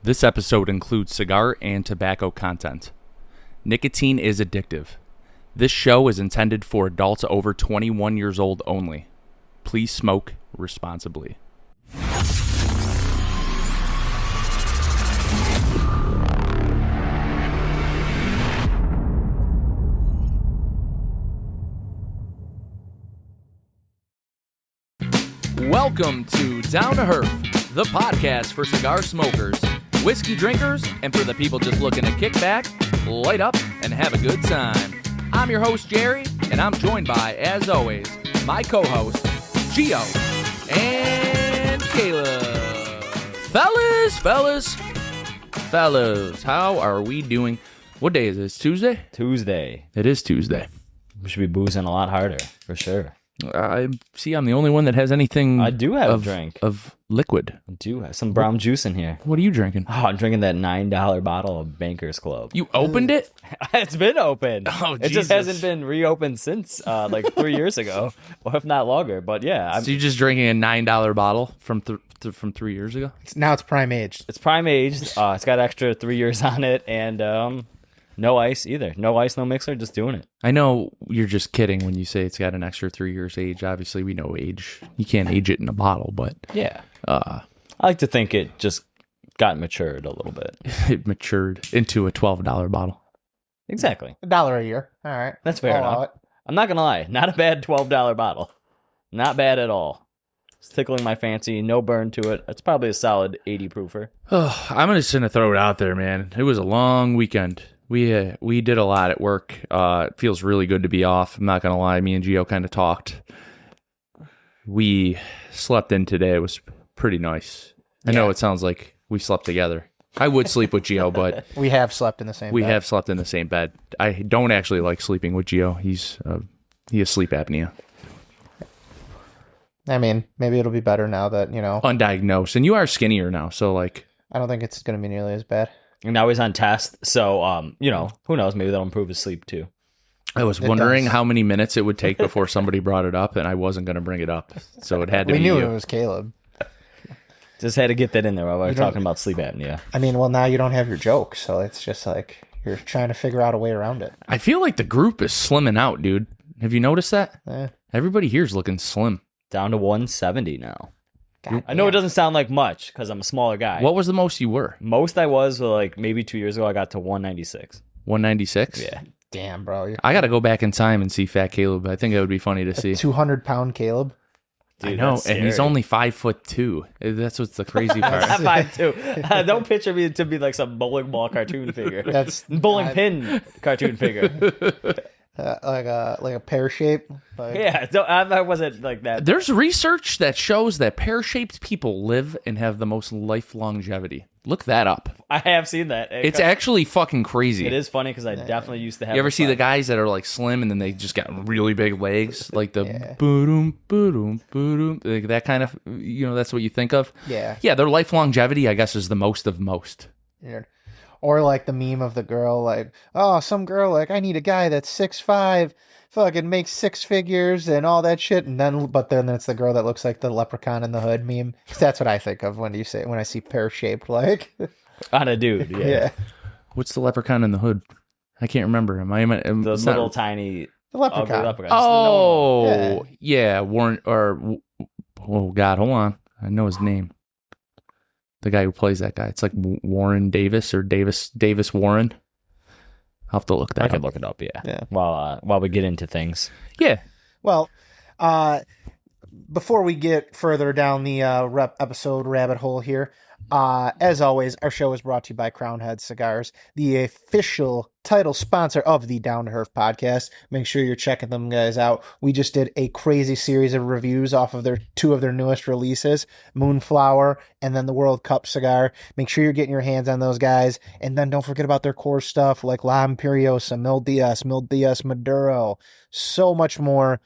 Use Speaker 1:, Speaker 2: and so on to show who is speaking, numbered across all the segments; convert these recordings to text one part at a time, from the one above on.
Speaker 1: This episode includes cigar and tobacco content. Nicotine is addictive. This show is intended for adults over 21 years old only. Please smoke responsibly. Welcome to Down to Herf, the podcast for cigar smokers, whiskey drinkers, and for the people just looking to kick back, light up, and have a good time. I'm your host, Jerry, and I'm joined by, as always, my co-host, Gio and Caleb. Fellas, how are we doing? What day is this? Tuesday?
Speaker 2: Tuesday.
Speaker 1: It is Tuesday.
Speaker 2: We should be boozing a lot harder, for sure.
Speaker 1: I'm the only one that has anything.
Speaker 2: I do have a drink
Speaker 1: of liquid.
Speaker 2: I do have some brown juice in here.
Speaker 1: What are you drinking?
Speaker 2: Oh, I'm drinking that $9 bottle of Banker's Club.
Speaker 1: You opened it?
Speaker 2: It's been opened.
Speaker 1: Oh,
Speaker 2: it just hasn't been reopened since like 3 years ago, or if not longer. But yeah,
Speaker 1: So you're just drinking a $9 bottle from 3 years ago?
Speaker 3: Now it's prime aged.
Speaker 2: it's prime aged. It's got extra 3 years on it, and no ice either. No ice, no mixer. Just doing it.
Speaker 1: I know you're just kidding when you say it's got an extra 3 years age. Obviously, we know age. You can't age it in a bottle, but
Speaker 2: Yeah. I like to think it just got matured a little bit.
Speaker 1: it matured into a $12 bottle.
Speaker 2: Exactly.
Speaker 3: $1 a year. All right.
Speaker 2: That's fair
Speaker 3: I'll allow
Speaker 2: enough. I'm not gonna lie, not a bad $12 bottle. Not bad at all. It's tickling my fancy, no burn to it. It's probably a solid 80 proofer.
Speaker 1: Oh, I'm just gonna throw it out there, man. It was a long weekend. We did a lot at work. It feels really good to be off. I'm not gonna lie. Me and Gio kind of talked. We slept in today. It was pretty nice. I know it sounds like we slept together. I would sleep with Gio, but
Speaker 3: We have slept in the same
Speaker 1: we
Speaker 3: bed.
Speaker 1: have slept in the same bed. I don't actually like sleeping with Gio. He has sleep apnea,
Speaker 3: I mean, maybe it'll be better now that,
Speaker 1: undiagnosed, and you are skinnier now. So like,
Speaker 3: I don't think it's going to be nearly as bad.
Speaker 2: And now he's on test, so who knows? Maybe that'll improve his sleep too.
Speaker 1: I was wondering
Speaker 3: does.
Speaker 1: how many minutes it would take before somebody brought it up, and I wasn't going to bring it up, so it had to
Speaker 3: We
Speaker 1: be
Speaker 3: knew
Speaker 1: you.
Speaker 3: it was Caleb.
Speaker 2: Just had to get that in there while we were
Speaker 3: You don't-
Speaker 2: talking about sleep apnea.
Speaker 3: I mean, well, now you don't have your joke, so it's just like you're trying to figure out a way around it.
Speaker 1: I feel like the group is slimming out, dude. Have you noticed that?
Speaker 3: Eh,
Speaker 1: Everybody here's looking slim.
Speaker 2: Down to 170 now.
Speaker 3: God
Speaker 2: I know it
Speaker 3: damn.
Speaker 2: doesn't sound like much because I'm a smaller guy.
Speaker 1: What was the most you were?
Speaker 2: Most I was like maybe 2 years ago. I got to 196.
Speaker 1: 196?
Speaker 2: Yeah.
Speaker 3: Damn, bro. You're
Speaker 1: I got to go back in time and see Fat Caleb. I think it would be funny to
Speaker 3: a
Speaker 1: see.
Speaker 3: 200-pound Caleb.
Speaker 1: I
Speaker 2: Dude,
Speaker 1: know,
Speaker 2: that's
Speaker 1: and he's
Speaker 2: scary.
Speaker 1: only 5'2". That's what's the crazy part.
Speaker 2: I'm 5'2". Don't picture me to be like some bowling ball cartoon figure.
Speaker 3: That's
Speaker 2: bowling pin cartoon figure.
Speaker 3: like a pear shape. Like,
Speaker 2: Yeah, I wasn't like that.
Speaker 1: There's research that shows that pear-shaped people live and have the most life longevity. Look that up.
Speaker 2: I have seen that.
Speaker 1: It's actually fucking crazy.
Speaker 2: It is funny because I definitely used to have.
Speaker 1: You ever see the
Speaker 2: fun.
Speaker 1: guys that are like slim and then they just got really big legs, like the
Speaker 3: Yeah.
Speaker 1: boom, boom, boom, like that kind of, that's what you think of.
Speaker 3: Yeah.
Speaker 1: Yeah, their life longevity, I guess, is the most of most.
Speaker 3: Weird. Or like the meme of the girl, like, oh, some girl, like, I need a guy that's 6'5", fucking makes six figures and all that shit, but then it's the girl that looks like the leprechaun in the hood meme. 'Cause that's what I think of when I see pear shaped, like,
Speaker 2: On a dude, yeah.
Speaker 3: yeah,
Speaker 1: What's the leprechaun in the hood? I can't remember.
Speaker 2: The
Speaker 1: it's not-
Speaker 2: little tiny
Speaker 3: the
Speaker 2: ugly
Speaker 3: leprechaun.
Speaker 2: leprechaun.
Speaker 1: Oh, yeah, Warren, oh God, hold on. I know his name. The guy who plays that guy. It's like Warren Davis or Davis Warren. I'll have to look that
Speaker 2: I
Speaker 1: up.
Speaker 2: could look it up, yeah.
Speaker 3: Yeah.
Speaker 2: While we get into things.
Speaker 1: Yeah.
Speaker 3: Well, before we get further down the episode rabbit hole here, as always, our show is brought to you by Crown Head Cigars, the official title sponsor of the Down to Herf podcast. Make sure you're checking them guys out. We just did a crazy series of reviews off of two of their newest releases, Moonflower and then the World Cup cigar. Make sure you're getting your hands on those guys. And then don't forget about their core stuff like La Imperiosa, Mil Diaz Maduro, so much more.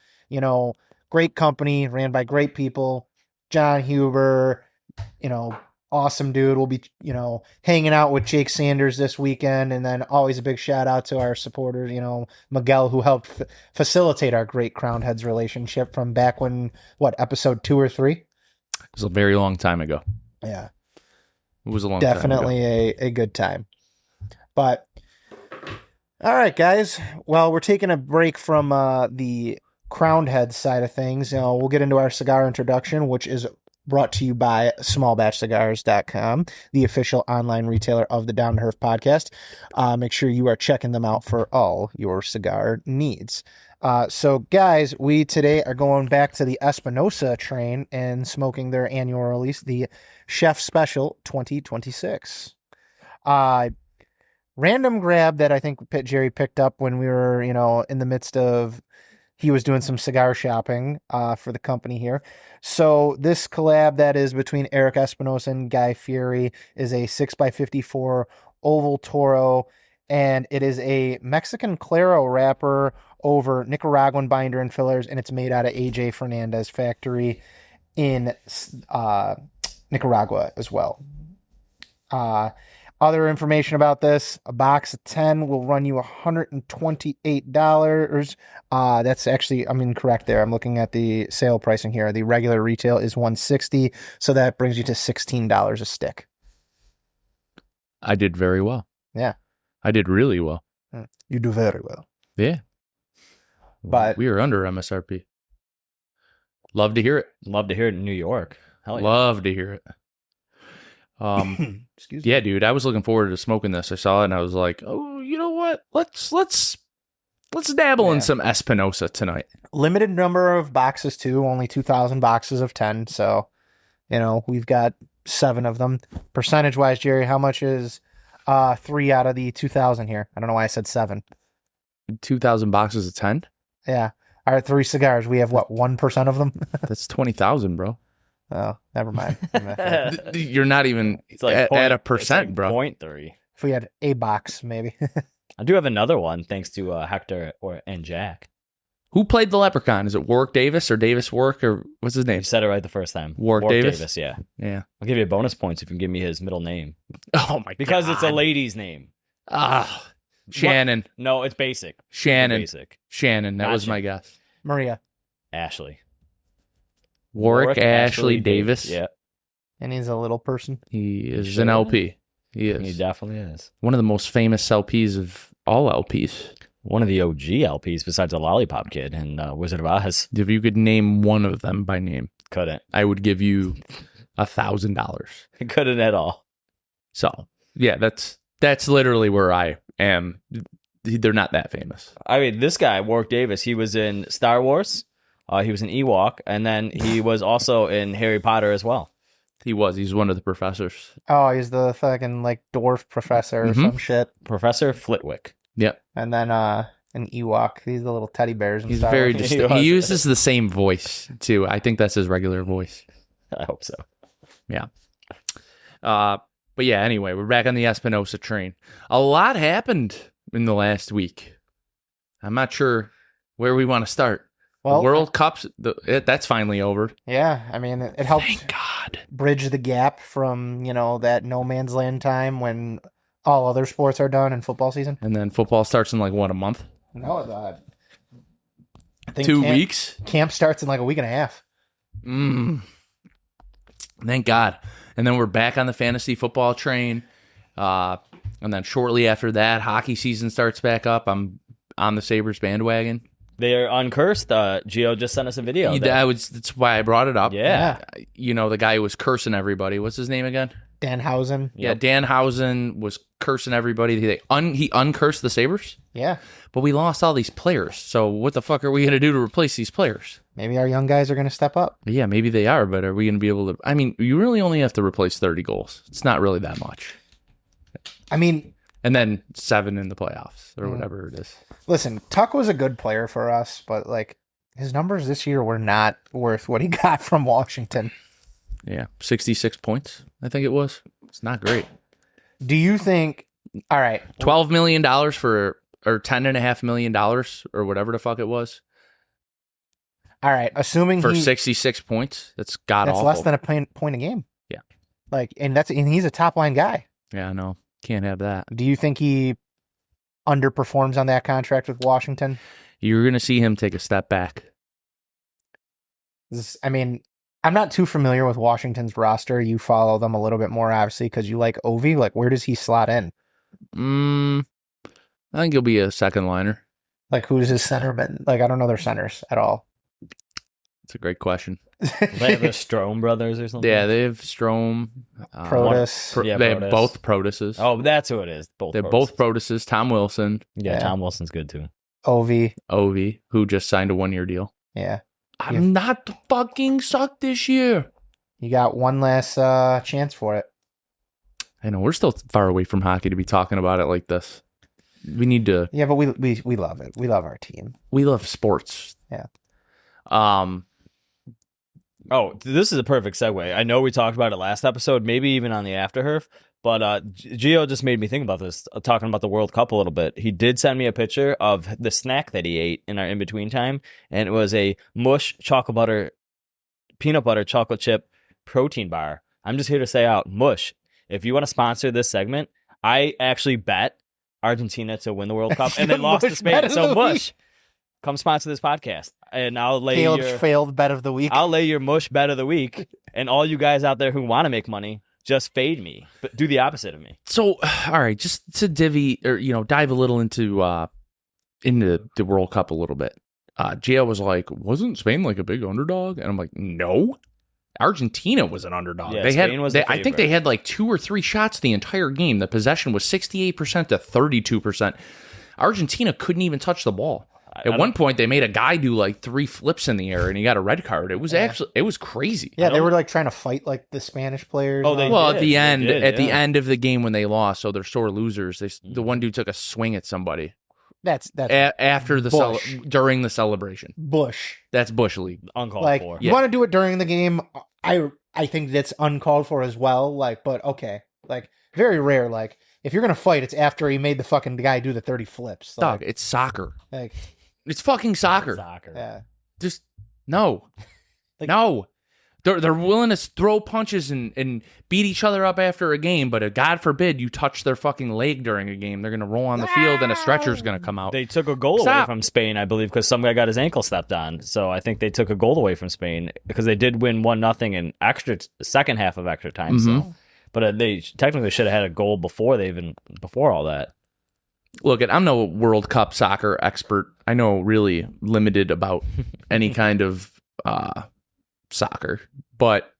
Speaker 3: Great company, ran by great people. John Huber, awesome dude. We'll be, hanging out with Jake Sanders this weekend. And then always a big shout out to our supporters, Miguel, who helped facilitate our great Crown Heads relationship from back when, episode 2 or 3?
Speaker 1: It was a very long time ago.
Speaker 3: Yeah.
Speaker 1: It was a long
Speaker 3: Definitely
Speaker 1: time ago.
Speaker 3: a good time. But all right, guys. Well, we're taking a break from the crowned head side of things. We'll get into our cigar introduction, which is brought to you by smallbatchcigars.com, the official online retailer of the Down to Herf podcast. Make sure you are checking them out for all your cigar needs. So, guys, we today are going back to the Espinosa train and smoking their annual release, the Chef Special 2026. Random grab that I think Jerry picked up when we were, in the midst of, he was doing some cigar shopping for the company here. So this collab that is between Eric Espinosa and Guy Fieri is a 6x54 Oval Toro, and it is a Mexican Claro wrapper over Nicaraguan binder and fillers, and it's made out of AJ Fernandez factory in Nicaragua as well. Other information about this, a box of 10 will run you $128. That's actually, I'm incorrect there. I'm looking at the sale pricing here. The regular retail is $160, so that brings you to $16 a stick.
Speaker 1: I did very well.
Speaker 3: Yeah.
Speaker 1: I did really well.
Speaker 3: You do very well.
Speaker 1: Yeah.
Speaker 3: But
Speaker 1: we are under MSRP. Love to hear it.
Speaker 2: Love to hear it in New York. Hell yeah.
Speaker 1: Love to hear it.
Speaker 3: Excuse me.
Speaker 1: Yeah, dude, I was looking forward to smoking this. I saw it and I was like, oh, you know what? Let's dabble in some Espinosa tonight.
Speaker 3: Limited number of boxes too, only 2,000 boxes of 10. So, we've got 7 of them. Percentage wise, Jerry, how much is 3 out of the 2,000 here? I don't know why I said 7.
Speaker 1: 2,000 boxes of 10?
Speaker 3: Yeah. Our 3 cigars, we have what, 1% of them?
Speaker 1: That's 20,000, bro.
Speaker 3: Oh, never mind.
Speaker 1: You're not even
Speaker 2: It's like
Speaker 1: at a percent,
Speaker 2: like
Speaker 1: bro.
Speaker 2: 0.3.
Speaker 3: If we had a box, maybe.
Speaker 2: I do have another one, thanks to Hector and Jack.
Speaker 1: Who played the leprechaun? Is it Warwick Davis or Davis Warwick or what's his name?
Speaker 2: You said it right the first time.
Speaker 1: Warwick Davis?
Speaker 2: Yeah.
Speaker 1: Yeah.
Speaker 2: I'll give you bonus points if you can give me his middle name.
Speaker 1: Oh my
Speaker 2: Because
Speaker 1: God.
Speaker 2: it's a lady's name.
Speaker 1: Shannon.
Speaker 2: No, it's basic.
Speaker 1: Shannon.
Speaker 2: Basic.
Speaker 1: Shannon. That was
Speaker 2: Gotcha.
Speaker 1: my guess.
Speaker 3: Maria.
Speaker 2: Ashley.
Speaker 1: Warwick Ashley Davis.
Speaker 2: Yeah.
Speaker 3: And he's a little person.
Speaker 1: He is
Speaker 2: Sure.
Speaker 1: an LP. He is.
Speaker 2: He definitely is.
Speaker 1: One of the most famous LPs of all LPs.
Speaker 2: One of the OG LPs besides the Lollipop Kid and Wizard of Oz.
Speaker 1: If you could name one of them by name,
Speaker 2: Couldn't.
Speaker 1: I would give you $1,000.
Speaker 2: Couldn't at all.
Speaker 1: So, yeah, that's literally where I am. They're not that famous.
Speaker 2: I mean, this guy, Warwick Davis, he was in Star Wars. He was in Ewok. And then he was also in Harry Potter as well.
Speaker 1: He's one of the professors.
Speaker 3: Oh, he's the fucking dwarf professor or some shit.
Speaker 2: Professor Flitwick.
Speaker 1: Yep.
Speaker 3: And then an Ewok. These are the little teddy bears. And
Speaker 1: He's
Speaker 3: Star
Speaker 1: very
Speaker 3: Wars.
Speaker 1: distinct. He uses the same voice, too. I think that's his regular voice.
Speaker 2: I hope so.
Speaker 1: Yeah. But yeah, anyway, we're back on the Espinosa train. A lot happened in the last week. I'm not sure where we want to start.
Speaker 3: Well,
Speaker 1: the World Cup's, that's finally over.
Speaker 3: Yeah, I mean, it helps
Speaker 1: Thank God.
Speaker 3: bridge the gap from, that no man's land time when all other sports are done in football season.
Speaker 1: And then football starts in a month?
Speaker 3: No, I think
Speaker 1: 2 weeks?
Speaker 3: Camp starts in a week and a half.
Speaker 1: Thank God. And then we're back on the fantasy football train. And then shortly after that, hockey season starts back up. I'm on the Sabres bandwagon.
Speaker 2: They're uncursed. Gio just sent us a video.
Speaker 1: That's why I brought it up.
Speaker 2: Yeah.
Speaker 1: The guy who was cursing everybody. What's his name again?
Speaker 3: Danhausen.
Speaker 1: Yeah, Danhausen was cursing everybody. He uncursed the Sabres.
Speaker 3: Yeah.
Speaker 1: But we lost all these players. So what the fuck are we going to do to replace these players?
Speaker 3: Maybe our young guys are going to step up.
Speaker 1: Yeah, maybe they are, but are we going to be able to... I mean, you really only have to replace 30 goals. It's not really that much.
Speaker 3: I mean...
Speaker 1: And then 7 in the playoffs, or whatever it is.
Speaker 3: Listen, Tuck was a good player for us, but his numbers this year were not worth what he got from Washington.
Speaker 1: Yeah, 66 points, I think it was. It's not great.
Speaker 3: Do you think... All right.
Speaker 1: $12 million or $10.5 million, or whatever the fuck it was.
Speaker 3: All right, assuming
Speaker 1: for 66 points, that's god awful.
Speaker 3: That's less than a point a game.
Speaker 1: Yeah.
Speaker 3: And he's a top line guy.
Speaker 1: Yeah, no. Can't have that.
Speaker 3: Do you think he underperforms on that contract with Washington?
Speaker 1: You're going to see him take a step back.
Speaker 3: I mean, I'm not too familiar with Washington's roster. You follow them a little bit more, obviously, because you like Ovi. Like, where does he slot in?
Speaker 1: I think he'll be a second liner.
Speaker 3: Like, who's his centerman? Like, I don't know their centers at all.
Speaker 1: It's a great question.
Speaker 2: They have the Strome brothers or something.
Speaker 1: Yeah, they have Strome.
Speaker 3: Protus.
Speaker 1: They have
Speaker 2: Protus.
Speaker 1: both Protuses.
Speaker 2: Oh, that's who it is.
Speaker 1: They're both Protuses. Tom Wilson.
Speaker 2: Yeah, Tom Wilson's good too.
Speaker 3: Ovi,
Speaker 1: who just signed a 1-year deal.
Speaker 3: Yeah.
Speaker 1: I'm not fucking sucked this year.
Speaker 3: You got one last chance for it.
Speaker 1: I know, we're still far away from hockey to be talking about it like this. We need to...
Speaker 3: Yeah, but we love it. We love our team.
Speaker 1: We love sports.
Speaker 3: Yeah.
Speaker 2: Oh, this is a perfect segue. I know we talked about it last episode, maybe even on the After Herf, but Gio just made me think about this, talking about the World Cup a little bit. He did send me a picture of the snack that he ate in our in-between time, and it was a mush peanut butter chocolate chip protein bar. I'm just here to say out, mush, if you want to sponsor this segment, I actually bet Argentina to win the World Cup, and they lost to Spain. So mush, come sponsor this podcast. And I'll lay
Speaker 3: Caleb's
Speaker 2: your
Speaker 3: failed bet of the week.
Speaker 2: I'll lay your mush bet of the week, and all you guys out there who want to make money, just fade me, but do the opposite of me.
Speaker 1: So, all right, just to dive a little into the World Cup a little bit. Gio was like, "Wasn't Spain like a big underdog?" And I'm like, "No, Argentina was an underdog.
Speaker 2: Yeah,
Speaker 1: they
Speaker 2: Spain was the
Speaker 1: I think they
Speaker 2: favorite.
Speaker 1: had like 2 or 3 shots the entire game. The possession was 68% to 32%. Argentina couldn't even touch the ball." At one point, they made a guy do like 3 flips in the air, and he got a red card. It was it was crazy.
Speaker 3: Yeah, they were like trying to fight like the Spanish players.
Speaker 2: Oh, they
Speaker 1: Well,
Speaker 2: did.
Speaker 1: at the end,
Speaker 2: They did,
Speaker 1: the
Speaker 2: yeah.
Speaker 1: end of the game when they lost, so they're sore losers. The one dude took a swing at somebody
Speaker 3: That's
Speaker 1: after the
Speaker 3: Bush.
Speaker 1: during the celebration.
Speaker 3: Bush.
Speaker 1: That's Bush League.
Speaker 2: Uncalled
Speaker 3: Like,
Speaker 2: for.
Speaker 3: you want to do it during the game? I think that's uncalled for as well. Like, but okay, like very rare. Like, if you're gonna fight, it's after he made the fucking guy do the 30 flips.
Speaker 1: Dog,
Speaker 3: Like,
Speaker 1: it's soccer.
Speaker 3: like
Speaker 1: It's fucking soccer.
Speaker 3: yeah.
Speaker 1: Just no,
Speaker 3: Like-
Speaker 1: no. They're willing to throw punches and beat each other up after a game, but God forbid you touch their fucking leg during a game. They're gonna roll on the field and a stretcher's gonna come out.
Speaker 2: They took a goal away
Speaker 1: Stop.
Speaker 2: from Spain, I believe, because some guy got his ankle stepped on. So I think they took a goal away from Spain because they did win 1-0 in second half of extra time. So, but they technically should have had a goal before all that.
Speaker 1: Look, I'm no World Cup soccer expert. I know really limited about any kind of soccer, but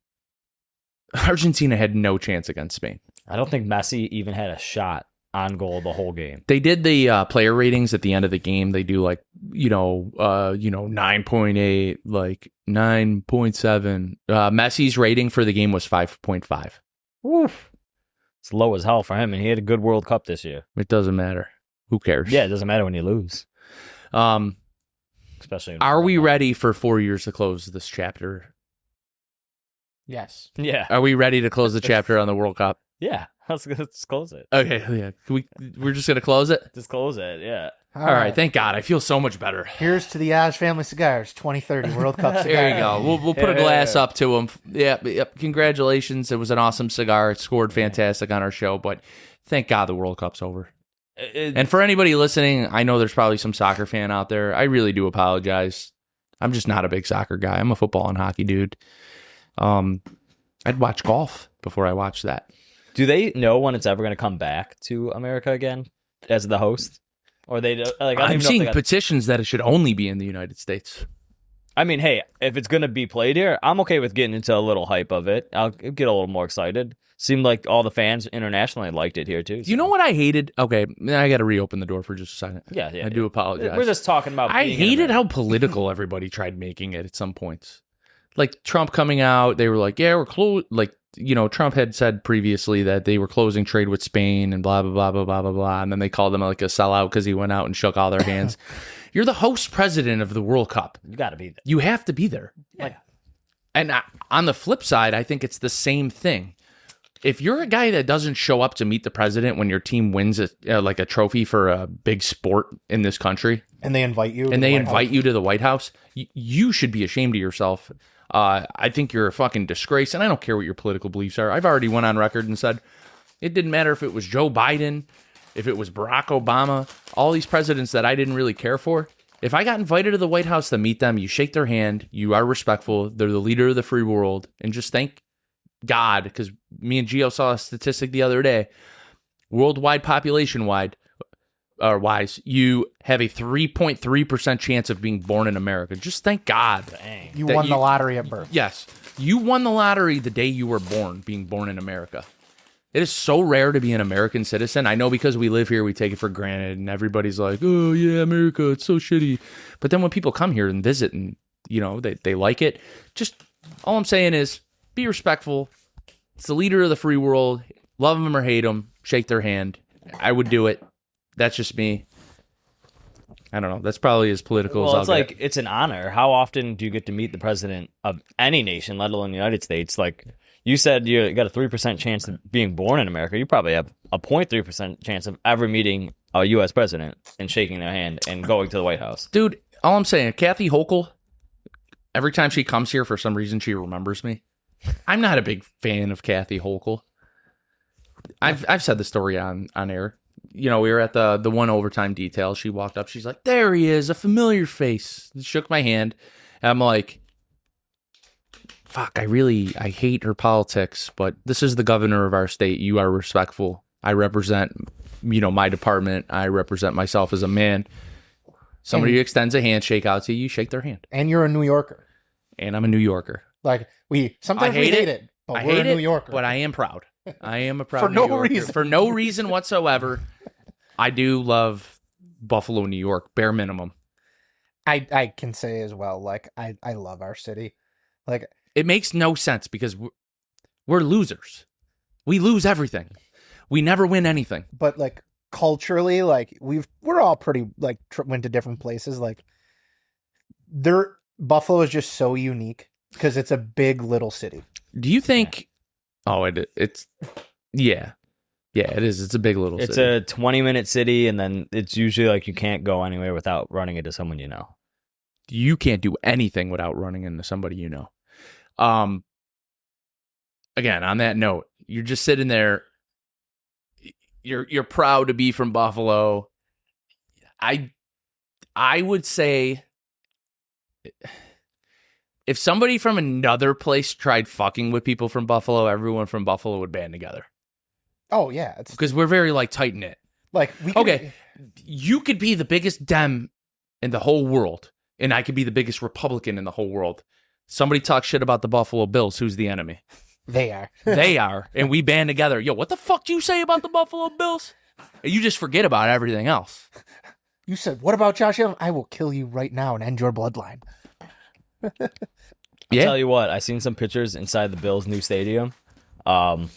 Speaker 1: Argentina had no chance against Spain.
Speaker 2: I don't think Messi even had a shot on goal the whole game.
Speaker 1: They did the player ratings at the end of the game. They do like 9.8, like 9.7. Messi's rating for the game was 5.5.
Speaker 2: Oof. It's low as hell for him, and he had a good World Cup this year.
Speaker 1: It doesn't matter. Who cares?
Speaker 2: Yeah, it doesn't matter when you lose. Especially.
Speaker 1: Are we ready for 4 years to close this chapter?
Speaker 3: Yes.
Speaker 2: Yeah.
Speaker 1: Are we ready to close the chapter on the World Cup?
Speaker 2: Yeah. Let's close it.
Speaker 1: Okay, yeah. We're just gonna close it.
Speaker 2: Just close it. Yeah.
Speaker 3: All
Speaker 1: All right. Thank God. I feel so much better.
Speaker 3: Here's to the Oz Family Cigars 2030 World Cup cigar.
Speaker 1: There you go. We'll put a glass up to him. Yeah. Congratulations. It was an awesome cigar. It scored fantastic on our show, but thank God the World Cup's over. And for anybody listening, I know there's probably some soccer fan out there. I really do apologize. I'm just not a big soccer guy. I'm a football and hockey dude. I'd watch golf before I watch that.
Speaker 2: Do they know when it's ever going to come back to America again as the host? Or they like? I don't
Speaker 1: I'm
Speaker 2: even know
Speaker 1: seeing
Speaker 2: if they got...
Speaker 1: petitions that it should only be in the United States.
Speaker 2: I mean, hey, if it's going to be played here, I'm okay with getting into a little hype of it. I'll get a little more excited. Seemed like all the fans internationally liked it here too. So.
Speaker 1: You know what I hated? Okay, I got to reopen the door for just a second.
Speaker 2: Yeah.
Speaker 1: I do apologize.
Speaker 2: We're just talking about.
Speaker 1: I
Speaker 2: being in
Speaker 1: hated
Speaker 2: America.
Speaker 1: how political everybody tried making it at some points. Like Trump coming out, they were like, "Yeah, we're close." Like, Trump had said previously that they were closing trade with Spain and blah blah blah blah blah blah blah, and then they called him like a sellout because he went out and shook all their hands. You're the host president of the World Cup.
Speaker 2: You got to be there.
Speaker 1: You have to be there.
Speaker 2: Yeah.
Speaker 1: And on the flip side, I think it's the same thing. If you're a guy that doesn't show up to meet the president when your team wins like a trophy for a big sport in this country,
Speaker 3: And they invite you.
Speaker 1: and they invite you to the White House, you should be ashamed of yourself. I think you're a fucking disgrace, and I don't care what your political beliefs are. I've already went on record and said it didn't matter if it was Joe Biden, if it was Barack Obama, all these presidents that I didn't really care for. If I got invited to the White House to meet them, you shake their hand, you are respectful, they're the leader of the free world, and just thank God, because me and Gio saw a statistic the other day, worldwide population-wise, you have a 3.3% chance of being born in America. Just thank God.
Speaker 2: Dang.
Speaker 3: You won the lottery at birth.
Speaker 1: Yes. You won the lottery the day you were born, being born in America. It is so rare to be an American citizen. I know because we live here, we take it for granted, and everybody's like, oh, yeah, America, it's so shitty. But then when people come here and visit and, they like it, just all I'm saying is be respectful. It's the leader of the free world. Love them or hate them. Shake their hand. I would do it. That's just me. I don't know. That's probably as political as I'll
Speaker 2: it's like, it's an honor. How often do you get to meet the president of any nation, let alone the United States? Like, you said you got a 3% chance of being born in America. You probably have a 0.3% chance of ever meeting a U.S. president and shaking their hand and going to the White House.
Speaker 1: Dude, all I'm saying, Kathy Hochul, every time she comes here, for some reason, she remembers me. I'm not a big fan of Kathy Hochul. I've said the story on air. We were at the one overtime detail. She walked up. She's like, there he is, a familiar face. Shook my hand. And I'm like, fuck, I hate her politics, but this is the governor of our state. You are respectful. I represent, my department. I represent myself as a man. Somebody extends a handshake out to you, you shake their hand.
Speaker 3: And you're a New Yorker.
Speaker 1: And I'm a New Yorker.
Speaker 3: Like, sometimes we hate it, but we're a New Yorker.
Speaker 1: But I am proud. I am a proud
Speaker 3: For
Speaker 1: New
Speaker 3: no
Speaker 1: Yorker.
Speaker 3: reason.
Speaker 1: For no reason whatsoever. I do love Buffalo, New York, bare minimum.
Speaker 3: I can say as well, like, I love our city. Like,
Speaker 1: it makes no sense because we're losers. We lose everything. We never win anything.
Speaker 3: But like culturally, like we're all pretty like went to different places. Like, Buffalo is just so unique because it's a big little city.
Speaker 1: Do you think? Yeah. Oh, it's yeah, it is. It's a big little city.
Speaker 2: It's a 20-minute city, and then it's usually like you can't go anywhere without running into someone you know.
Speaker 1: You can't do anything without running into somebody you know. Again, on that note, you're just sitting there. You're proud to be from Buffalo. I would say if somebody from another place tried fucking with people from Buffalo, everyone from Buffalo would band together.
Speaker 3: Oh yeah, it's
Speaker 1: because we're very like tight knit.
Speaker 3: Like
Speaker 1: you could be the biggest Dem in the whole world, and I could be the biggest Republican in the whole world. Somebody talks shit about the Buffalo Bills. Who's the enemy?
Speaker 3: They are.
Speaker 1: They are. And we band together. Yo, what the fuck do you say about the Buffalo Bills? And you just forget about everything else.
Speaker 3: You said, what about Josh Allen? I will kill you right now and end your bloodline.
Speaker 2: I'll tell you what, I seen some pictures inside the Bills' new stadium. I'll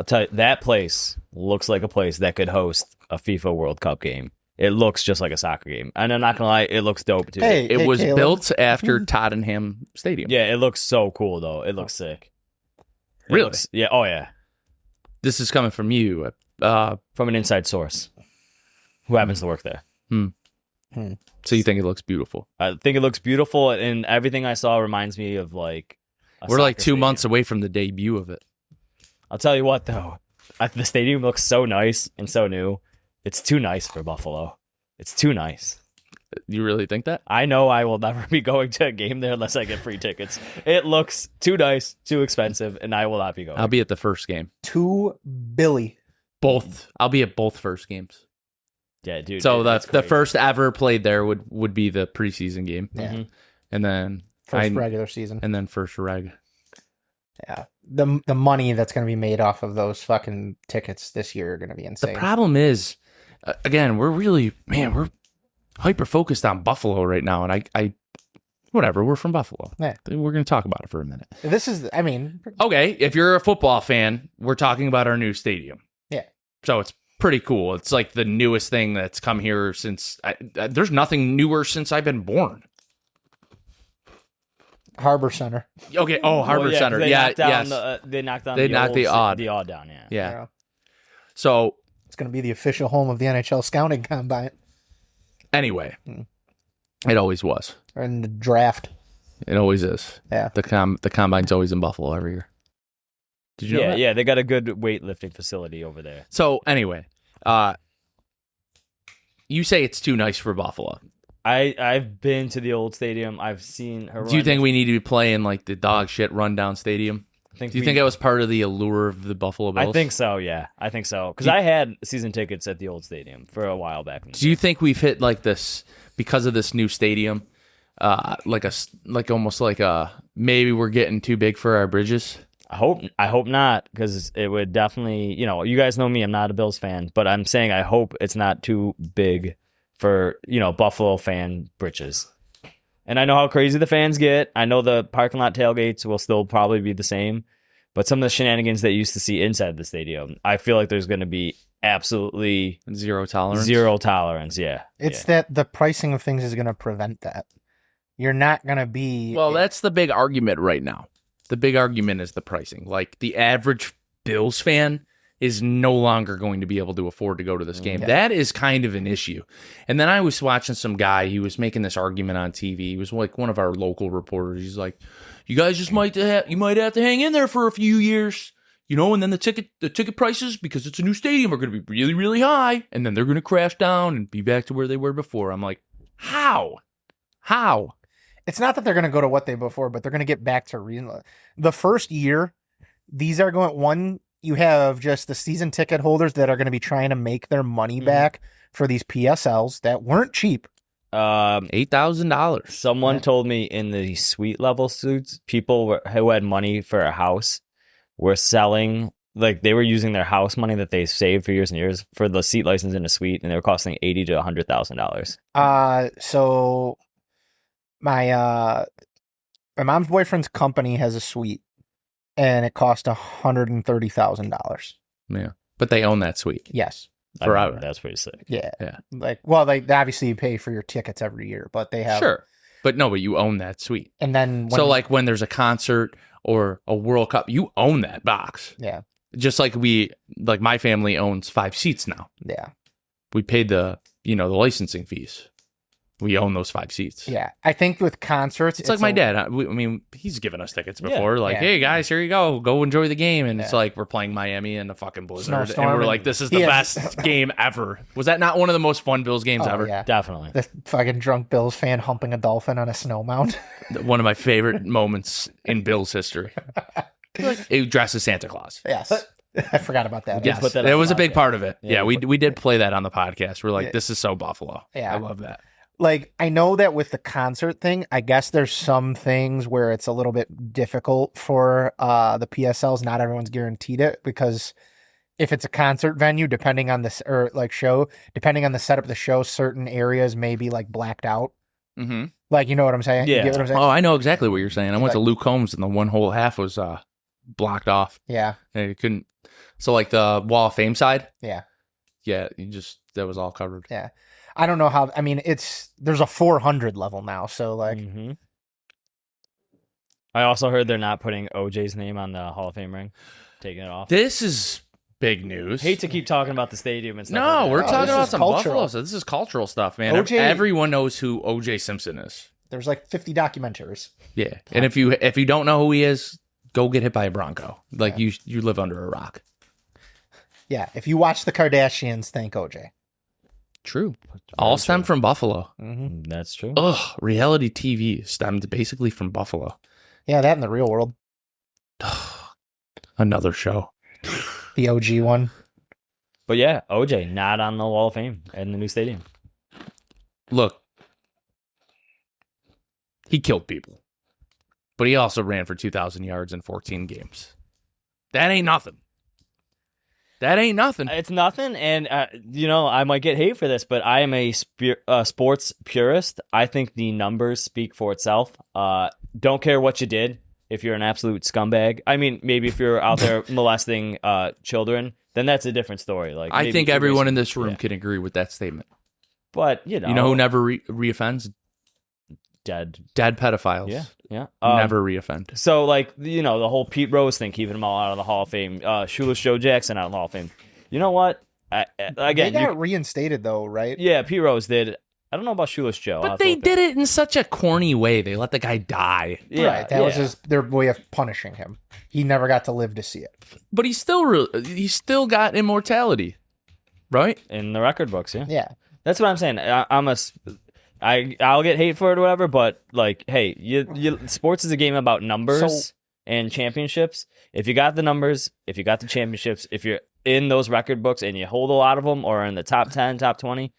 Speaker 2: tell you, that place looks like a place that could host a FIFA World Cup game. It looks just like a soccer game. And I'm not going to lie, it looks dope, too.
Speaker 1: It was Caleb. Built after Tottenham Stadium.
Speaker 2: Yeah, it looks so cool, though. It looks sick.
Speaker 1: Really?
Speaker 2: Yeah, oh, yeah.
Speaker 1: This is coming from you.
Speaker 2: From an inside source who happens to work there.
Speaker 1: So you think it looks beautiful?
Speaker 2: I think it looks beautiful, and everything I saw reminds me of, like,
Speaker 1: we're like 2 months away from the debut of it.
Speaker 2: I'll tell you what, though. The stadium looks so nice and so new. It's too nice for Buffalo. It's too nice.
Speaker 1: You really think that?
Speaker 2: I know I will never be going to a game there unless I get free tickets. It looks too nice, too expensive, and I will not be going.
Speaker 1: I'll be at the first game.
Speaker 3: To Billy.
Speaker 1: Both. I'll be at both first games.
Speaker 2: Yeah, dude.
Speaker 1: So the first ever played there would be the preseason game.
Speaker 3: Yeah.
Speaker 2: Mm-hmm.
Speaker 1: And then
Speaker 3: first regular season.
Speaker 1: And then first reg.
Speaker 3: Yeah. The money that's going to be made off of those fucking tickets this year are going to be insane.
Speaker 1: The problem is, again, we're hyper focused on Buffalo right now, and I whatever, we're from Buffalo.
Speaker 3: Yeah.
Speaker 1: We're going to talk about it for a minute.
Speaker 3: Okay,
Speaker 1: if you're a football fan, we're talking about our new stadium.
Speaker 3: Yeah.
Speaker 1: So it's pretty cool. It's like the newest thing that's come here since there's nothing newer since I've been born.
Speaker 3: Harbor Center.
Speaker 1: Okay. Oh, Harbor Center. Yeah. Yes.
Speaker 2: They knocked down.
Speaker 1: They knocked the odd
Speaker 2: down.
Speaker 1: Yeah. So
Speaker 3: it's going to be the official home of the NHL scouting combine.
Speaker 1: Anyway, it always was.
Speaker 3: And the draft.
Speaker 1: It always is.
Speaker 3: Yeah.
Speaker 1: The combine's always in Buffalo every year. Did you know that?
Speaker 2: Yeah, they got a good weightlifting facility over there.
Speaker 1: So anyway, you say it's too nice for Buffalo.
Speaker 2: I've been to the old stadium. I've seen her.
Speaker 1: Do you think we need to be playing like the dog shit rundown stadium? Do you think that was part of the allure of the Buffalo Bills?
Speaker 2: I think so, yeah. I think so. Because I had season tickets at the old stadium for a while back.
Speaker 1: Do you think we've hit like this because of this new stadium? Maybe we're getting too big for our bridges?
Speaker 2: I hope not, because it would definitely, you guys know me, I'm not a Bills fan, but I'm saying I hope it's not too big for, Buffalo fan britches. And I know how crazy the fans get. I know the parking lot tailgates will still probably be the same, but some of the shenanigans that you used to see inside the stadium, I feel like there's going to be absolutely
Speaker 1: zero tolerance.
Speaker 2: Yeah.
Speaker 3: It's that the pricing of things is going to prevent that. You're not going to be...
Speaker 1: Well, that's the big argument right now. The big argument is the pricing. Like, the average Bills fan is no longer going to be able to afford to go to this game.
Speaker 3: Yeah.
Speaker 1: That is kind of an issue. And then I was watching some guy, he was making this argument on TV. He was like one of our local reporters. He's like, you guys just might have to hang in there for a few years, and then the ticket prices, because it's a new stadium, are going to be really, really high, and then they're going to crash down and be back to where they were before. I'm like, how?
Speaker 3: It's not that they're going to go to what they before, but they're going to get back to reasonable. The first year, these are going you have just the season ticket holders that are going to be trying to make their money back for these PSLs that weren't cheap.
Speaker 1: $8,000.
Speaker 2: Someone told me in the suite level suites, people who had money for a house were selling, like they were using their house money that they saved for years and years for the seat license in a suite, and they were costing $80,000 to $100,000.
Speaker 3: So my mom's boyfriend's company has a suite, and it cost $130,000.
Speaker 1: Yeah, but they own that suite.
Speaker 3: Yes,
Speaker 1: forever.
Speaker 2: That's pretty sick.
Speaker 3: Yeah.
Speaker 1: Yeah.
Speaker 3: Like obviously you pay for your tickets every year, but they have
Speaker 1: Sure. But you own that suite.
Speaker 3: And then
Speaker 1: when there's a concert or a World Cup, you own that box.
Speaker 3: Yeah.
Speaker 1: Just like my family owns 5 seats now.
Speaker 3: Yeah.
Speaker 1: We paid the licensing fees. We own those 5 seats.
Speaker 3: Yeah. I think with concerts,
Speaker 1: it's like my dad. He's given us tickets before. Hey guys, here you go. Go enjoy the game. And it's like we're playing Miami in a fucking blizzard.
Speaker 3: Snowstorm,
Speaker 1: and we're like, this is the best game ever. Was that not one of the most fun Bills games ever?
Speaker 3: Yeah.
Speaker 2: Definitely.
Speaker 3: The fucking drunk Bills fan humping a dolphin on a snow mound.
Speaker 1: One of my favorite moments in Bills history. He dressed as Santa Claus.
Speaker 3: Yes. I forgot about that.
Speaker 1: Yes, it was a big part of it. Yeah, we did play that on the podcast. We're like, this is so Buffalo.
Speaker 3: Yeah.
Speaker 1: I love that.
Speaker 3: Like, I know that with the concert thing, I guess there's some things where it's a little bit difficult for the PSLs. Not everyone's guaranteed it, because if it's a concert venue, depending on the setup of the show, certain areas may be like blacked out.
Speaker 1: Mm-hmm.
Speaker 3: Like, you know what I'm saying?
Speaker 2: Yeah.
Speaker 3: You get what I'm saying?
Speaker 1: Oh, I know exactly what you're saying. I went to Luke Combs and the one whole half was blocked off.
Speaker 3: Yeah.
Speaker 1: And you couldn't. So like the Wall of Fame side.
Speaker 3: Yeah.
Speaker 1: Yeah. That was all covered.
Speaker 3: Yeah. I don't know how. I mean, there's a 400 level now, so like.
Speaker 2: Mm-hmm. I also heard they're not putting OJ's name on the Hall of Fame ring, taking it off.
Speaker 1: This is big news.
Speaker 2: Hate to keep talking about the stadium and stuff.
Speaker 1: No, we're talking
Speaker 3: this
Speaker 1: about
Speaker 3: is
Speaker 1: some
Speaker 3: cultural.
Speaker 1: Buffalo stuff. This is cultural stuff, man.
Speaker 3: OJ
Speaker 1: Everyone knows who OJ Simpson is.
Speaker 3: There's like 50 documentaries.
Speaker 1: Yeah, and if you don't know who he is, go get hit by a Bronco. Like you live under a rock.
Speaker 3: Yeah, if you watch the Kardashians, thank OJ.
Speaker 1: True. All stemmed from Buffalo.
Speaker 3: Mm-hmm.
Speaker 2: That's true.
Speaker 1: Ugh, reality TV stemmed basically from Buffalo.
Speaker 3: Yeah, that in the real world.
Speaker 1: Another show.
Speaker 3: The OG one.
Speaker 2: But yeah, OJ not on the Wall of Fame in the new stadium.
Speaker 1: Look, he killed people, but he also ran for 2,000 yards in 14 games. That ain't nothing.
Speaker 2: It's nothing, and I might get hate for this, but I am a sports purist. I think the numbers speak for itself. Don't care what you did. If you're an absolute scumbag, I mean, maybe if you're out there molesting children, then that's a different story. Like,
Speaker 1: I think everyone in this room can agree with that statement.
Speaker 2: But
Speaker 1: you know who never reoffends?
Speaker 2: Dead
Speaker 1: pedophiles.
Speaker 2: Yeah.
Speaker 1: Never reoffend.
Speaker 2: So, like, the whole Pete Rose thing, keeping them all out of the Hall of Fame. Shoeless Joe Jackson out of the Hall of Fame. You know what? Again,
Speaker 3: they got reinstated though, right?
Speaker 2: Yeah, Pete Rose did. I don't know about Shoeless Joe.
Speaker 1: But they did it in such a corny way. They let the guy die.
Speaker 2: Yeah,
Speaker 3: right. That was their way of punishing him. He never got to live to see it.
Speaker 1: But he still got immortality, right?
Speaker 2: In the record books, yeah.
Speaker 3: Yeah.
Speaker 2: That's what I'm saying. I'll get hate for it or whatever, but like, hey, sports is a game about numbers and championships. If you got the numbers, if you got the championships, if you're in those record books and you hold a lot of them or in the top 10, top 20,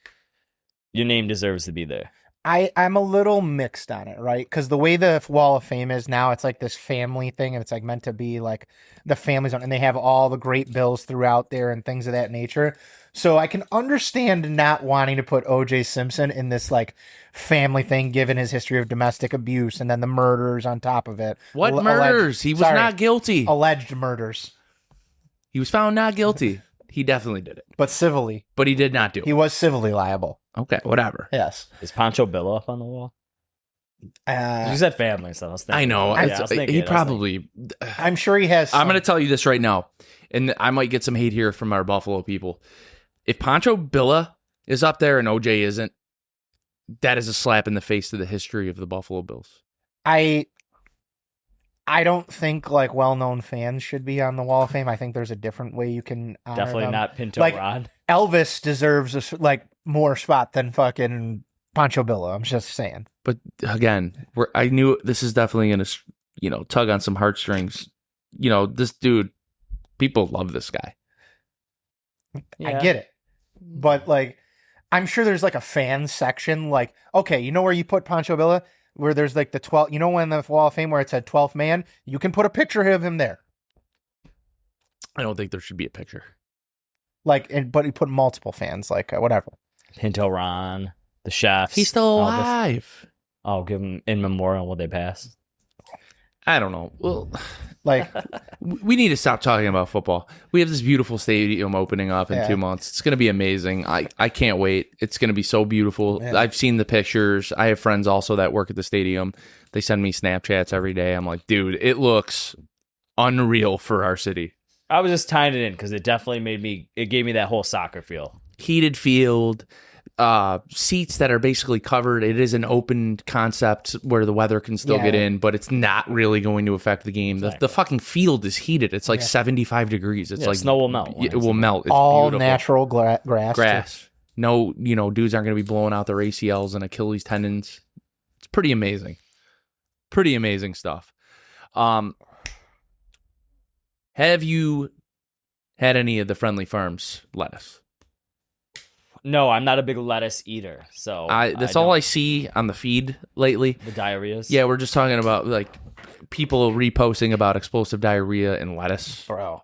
Speaker 2: your name deserves to be there.
Speaker 3: I'm a little mixed on it, right? Because the way the Wall of Fame is now, it's like this family thing, and it's like meant to be like the family zone, and they have all the great bills throughout there and things of that nature. So I can understand not wanting to put O.J. Simpson in this like family thing, given his history of domestic abuse and then the murders on top of it.
Speaker 1: What murders? He was not guilty.
Speaker 3: Alleged murders.
Speaker 1: He was found not guilty. He definitely did it.
Speaker 3: But civilly.
Speaker 1: But he did not do it.
Speaker 3: He was civilly liable.
Speaker 1: Okay, whatever.
Speaker 3: Yes.
Speaker 2: Is Pancho Villa up on the wall? You said family, so I was thinking.
Speaker 1: I know. He probably...
Speaker 3: I'm sure he has...
Speaker 1: I'm going to tell you this right now, and I might get some hate here from our Buffalo people. If Pancho Villa is up there and OJ isn't, that is a slap in the face to the history of the Buffalo Bills.
Speaker 3: I don't think like well-known fans should be on the Wall of Fame. I think there's a different way you can honor
Speaker 2: definitely
Speaker 3: them.
Speaker 2: Not Pinto
Speaker 3: like,
Speaker 2: Rod.
Speaker 3: Elvis deserves more spot than fucking Pancho Villa. I'm just saying.
Speaker 1: But again, I knew this is definitely going to, tug on some heartstrings. This dude, people love this guy.
Speaker 3: Yeah. I get it, but like, I'm sure there's like a fan section. Like, okay, you know where you put Pancho Villa? Where there's like the 12, when the Wall of Fame where it said 12th man, you can put a picture of him there.
Speaker 1: I don't think there should be a picture.
Speaker 3: But he put multiple fans, whatever.
Speaker 2: Pinto Ron, the chefs.
Speaker 1: He's still alive.
Speaker 2: I'll give him in memorial. Will they pass?
Speaker 1: I don't know. Well, we need to stop talking about football. We have this beautiful stadium opening up in 2 months. It's going to be amazing. I can't wait. It's going to be so beautiful. Yeah. I've seen the pictures. I have friends also that work at the stadium. They send me Snapchats every day. I'm like, dude, it looks unreal for our city.
Speaker 2: I was just tying it in because it definitely gave me that whole soccer feel.
Speaker 1: Heated field. Seats that are basically covered. It is an open concept where the weather can still get in, but it's not really going to affect the game. The fucking field is heated. It's like 75 degrees. It's like
Speaker 2: snow will melt.
Speaker 1: It will melt. It's
Speaker 3: all
Speaker 1: beautiful.
Speaker 3: Natural grass.
Speaker 1: Too. No, dudes aren't going to be blowing out their ACLs and Achilles tendons. It's pretty amazing. Pretty amazing stuff. Have you had any of the Friendly Farms lettuce?
Speaker 2: No, I'm not a big lettuce eater, so
Speaker 1: that's all I see on the feed lately.
Speaker 2: The diarrheas.
Speaker 1: Yeah, we're just talking about like people reposting about explosive diarrhea and lettuce.
Speaker 3: Bro.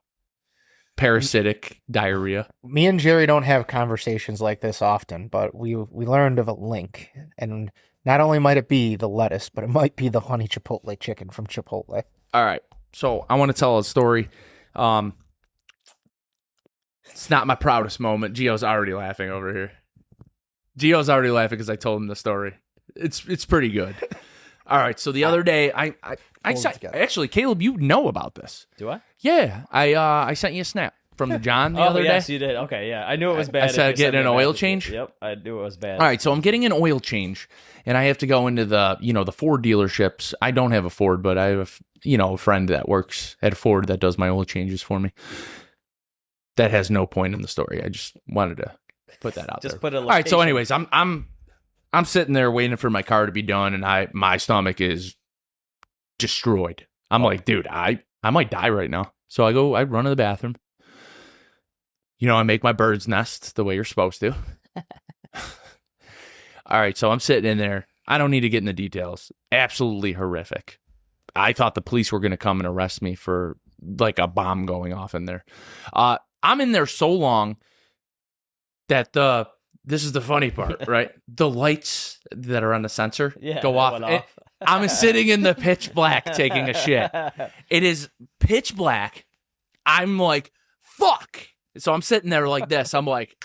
Speaker 1: Parasitic diarrhea.
Speaker 3: Me and Jerry don't have conversations like this often, but we learned of a link, and not only might it be the lettuce, but it might be the honey chipotle chicken from Chipotle.
Speaker 1: All right, so I want to tell a story. It's not my proudest moment. Gio's already laughing over here. Gio's already laughing because I told him the story. It's pretty good. All right, so the other day, I actually, Caleb, you know about this.
Speaker 2: Do I?
Speaker 1: Yeah, I sent you a snap from the John the other day.
Speaker 2: Yes, you did. Okay, yeah, I knew it was bad.
Speaker 1: I said getting an oil change.
Speaker 2: Yep, I knew it was bad.
Speaker 1: All right, so I'm getting an oil change, and I have to go into the the Ford dealerships. I don't have a Ford, but I have a friend that works at Ford that does my oil changes for me. That has no point in the story. I just wanted to put that out there.
Speaker 2: Put a location.
Speaker 1: All right, so anyways, I'm sitting there waiting for my car to be done, and my stomach is destroyed. I'm like, dude, I might die right now. So I run to the bathroom. I make my bird's nest the way you're supposed to. All right, so I'm sitting in there. I don't need to get in the details. Absolutely horrific. I thought the police were going to come and arrest me for like a bomb going off in there. I'm in there so long that this is the funny part, right? The lights that are on the sensor go off. I'm sitting in the pitch black taking a shit. It is pitch black. I'm like, fuck. So I'm sitting there like this. I'm like,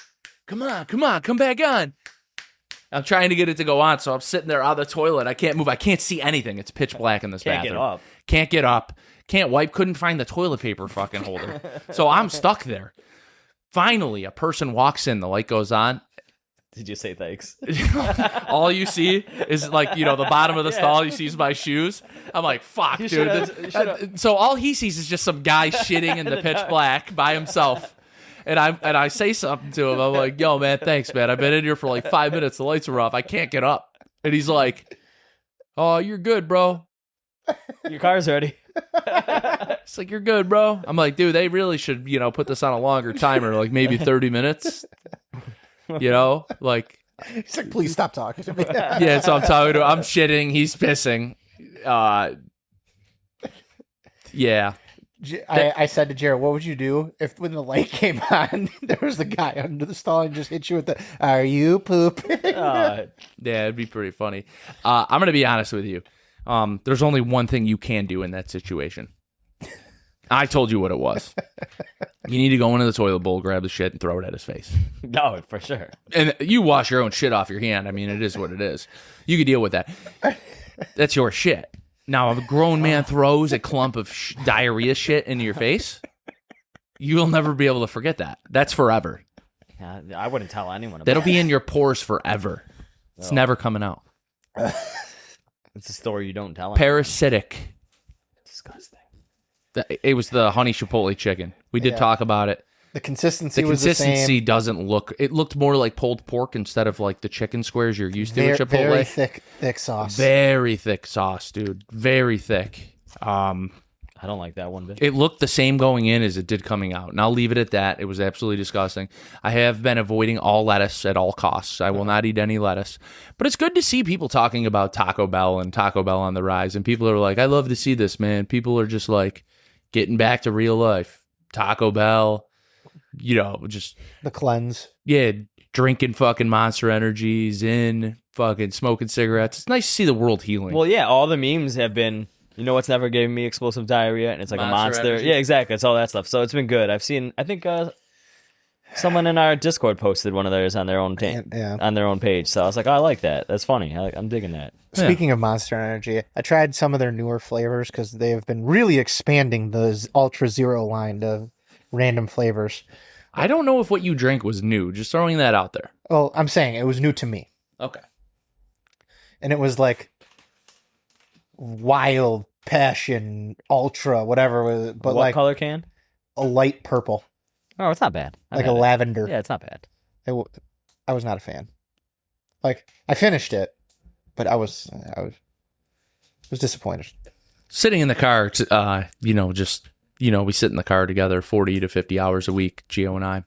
Speaker 1: come on, come back on. I'm trying to get it to go on, so I'm sitting there on the toilet. I can't move. I can't see anything. It's pitch black in this bathroom. Can't get up. Can't wipe. Couldn't find the toilet paper fucking holder. So I'm stuck there. Finally, a person walks in. The light goes on.
Speaker 2: Did you say thanks?
Speaker 1: All you see is like, the bottom of the stall. You see my shoes. I'm like, fuck, dude. So all he sees is just some guy shitting in the pitch black by himself. And I say something to him. I'm like, yo, man, thanks, man. I've been in here for like 5 minutes. The lights are off. I can't get up. And he's like, oh, you're good, bro.
Speaker 2: Your car's ready.
Speaker 1: It's like, you're good, bro. I'm like, dude, they really should, put this on a longer timer, like maybe 30 minutes. Like.
Speaker 3: He's like, please stop talking to me.
Speaker 1: Yeah, so I'm talking to him. I'm shitting. He's pissing. Yeah.
Speaker 3: I said to Jared, what would you do if when the light came on, there was the guy under the stall and just hit you with the, are you pooping?
Speaker 1: Yeah, it'd be pretty funny. I'm going to be honest with you. There's only one thing you can do in that situation. I told you what it was. You need to go into the toilet bowl, grab the shit, and throw it at his face.
Speaker 2: No, for sure.
Speaker 1: And you wash your own shit off your hand. I mean, it is what it is. You can deal with that. That's your shit. Now, if a grown man throws a clump of diarrhea shit into your face, you'll never be able to forget that. That's forever.
Speaker 2: Yeah, I wouldn't tell anyone about
Speaker 1: That'll
Speaker 2: it.
Speaker 1: be in your pores forever. It's never coming out.
Speaker 2: It's a story you don't tell anyone.
Speaker 1: Parasitic.
Speaker 2: Disgusting.
Speaker 1: It was the honey chipotle chicken. We did talk about it.
Speaker 3: The consistency
Speaker 1: The
Speaker 3: was
Speaker 1: consistency
Speaker 3: the same.
Speaker 1: doesn't look. It looked more like pulled pork instead of like the chicken squares you're used to at Chipotle.
Speaker 3: Very thick sauce.
Speaker 1: Very thick sauce, dude. Very thick.
Speaker 2: I don't like that one bit.
Speaker 1: It looked the same going in as it did coming out. And I'll leave it at that. It was absolutely disgusting. I have been avoiding all lettuce at all costs. I will not eat any lettuce. But it's good to see people talking about Taco Bell and Taco Bell on the rise. And people are like, I love to see this, man. People are just like getting back to real life. Taco Bell, just
Speaker 3: The cleanse.
Speaker 1: yeah, drinking fucking Monster Energies, fucking smoking cigarettes. It's nice to see the world healing.
Speaker 2: Well, yeah, all the memes have been, what's never giving me explosive diarrhea? And it's like
Speaker 1: Monster
Speaker 2: a monster.
Speaker 1: Energy.
Speaker 2: Yeah, exactly. It's all that stuff. So it's been good. I've seen, I think someone in our Discord posted one of theirs on their own on their own page. So I was like, oh, I like that. That's funny. I'm digging that.
Speaker 3: Speaking of Monster Energy, I tried some of their newer flavors because they have been really expanding the Ultra Zero line of random flavors.
Speaker 1: I don't know if what you drank was new. Just throwing that out there.
Speaker 3: Well, I'm saying it was new to me.
Speaker 1: Okay.
Speaker 3: And it was like wild passion ultra whatever was, but
Speaker 2: what
Speaker 3: like
Speaker 2: color can?
Speaker 3: a light purple,
Speaker 2: Oh, it's not bad.
Speaker 3: like a lavender.
Speaker 2: Yeah, it's not bad.
Speaker 3: I was not a fan. Like I finished it, but I was disappointed.
Speaker 1: Sitting in the car, we sit in the car together 40 to 50 hours a week, Gio and I.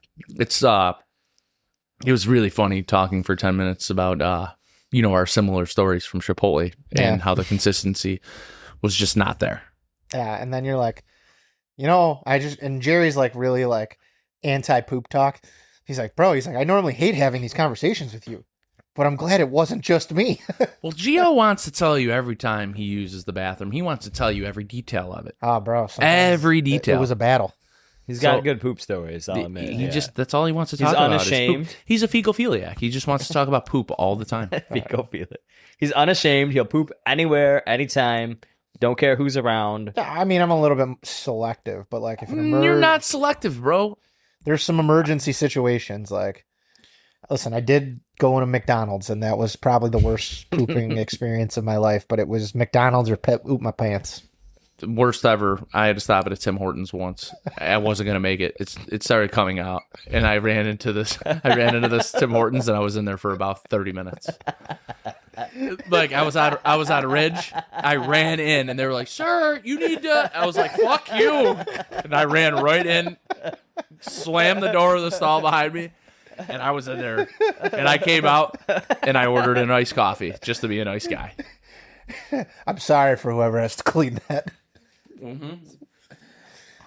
Speaker 1: It was really funny talking for 10 minutes about, our similar stories from Chipotle and how the consistency was just not there.
Speaker 3: Yeah, and then you're like, and Jerry's like really like anti-poop talk. He's like, bro, I normally hate having these conversations with you, but I'm glad it wasn't just me.
Speaker 1: Well, Gio wants to tell you every time he uses the bathroom. He wants to tell you every detail of it.
Speaker 3: Ah, bro.
Speaker 1: Every detail.
Speaker 3: It was a battle.
Speaker 2: He's got good poop stories, I'll admit.
Speaker 1: That's all he wants to talk
Speaker 2: He's
Speaker 1: about.
Speaker 2: unashamed.
Speaker 1: Is poop. He's a fecal-philiac. He just wants to talk about poop all the time.
Speaker 2: Go feel it. He's unashamed. He'll poop anywhere, anytime. Don't care who's around.
Speaker 3: Yeah, I mean, I'm a little bit selective, but like if
Speaker 1: You're not selective, bro.
Speaker 3: There's some emergency situations. Like, listen, I did go into McDonald's, and that was probably the worst pooping experience of my life. But it was McDonald's or poop my pants.
Speaker 1: Worst ever. I had to stop at a Tim Hortons once. I wasn't gonna make it. It started coming out, and I ran into this Tim Hortons, and I was in there for about 30 minutes. Like I was out of Ridge. I ran in, and they were like, "Sir, you need to." I was like, "Fuck you!" And I ran right in, slammed the door of the stall behind me, and I was in there. And I came out, and I ordered an iced coffee just to be a nice guy.
Speaker 3: I'm sorry for whoever has to clean that.
Speaker 1: Mm-hmm.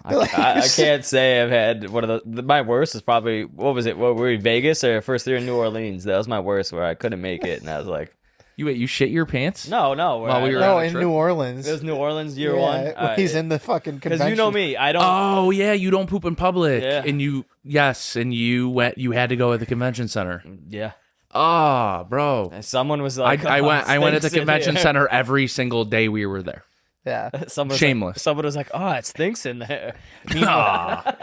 Speaker 2: I can't say I've had one of my worst is probably, what was it? What were we, Vegas or first year in New Orleans? That was my worst, where I couldn't make it, and I was like,
Speaker 1: You shit your pants?
Speaker 2: No.
Speaker 1: While we were
Speaker 3: No,
Speaker 1: on a
Speaker 3: in
Speaker 1: trip?
Speaker 3: New Orleans.
Speaker 2: It was New Orleans year one.
Speaker 3: He's in the fucking convention.
Speaker 2: Because you know me, I don't.
Speaker 1: Oh yeah, you don't poop in public,
Speaker 2: Yeah.
Speaker 1: and you had to go at the convention center.
Speaker 2: Yeah.
Speaker 1: Oh, bro.
Speaker 2: Someone was like,
Speaker 1: I went at the
Speaker 2: stinks in
Speaker 1: convention
Speaker 2: here."
Speaker 1: center every single day we were there.
Speaker 3: Yeah.
Speaker 1: Shameless.
Speaker 2: Someone was like, oh, it stinks in there.
Speaker 1: Aw.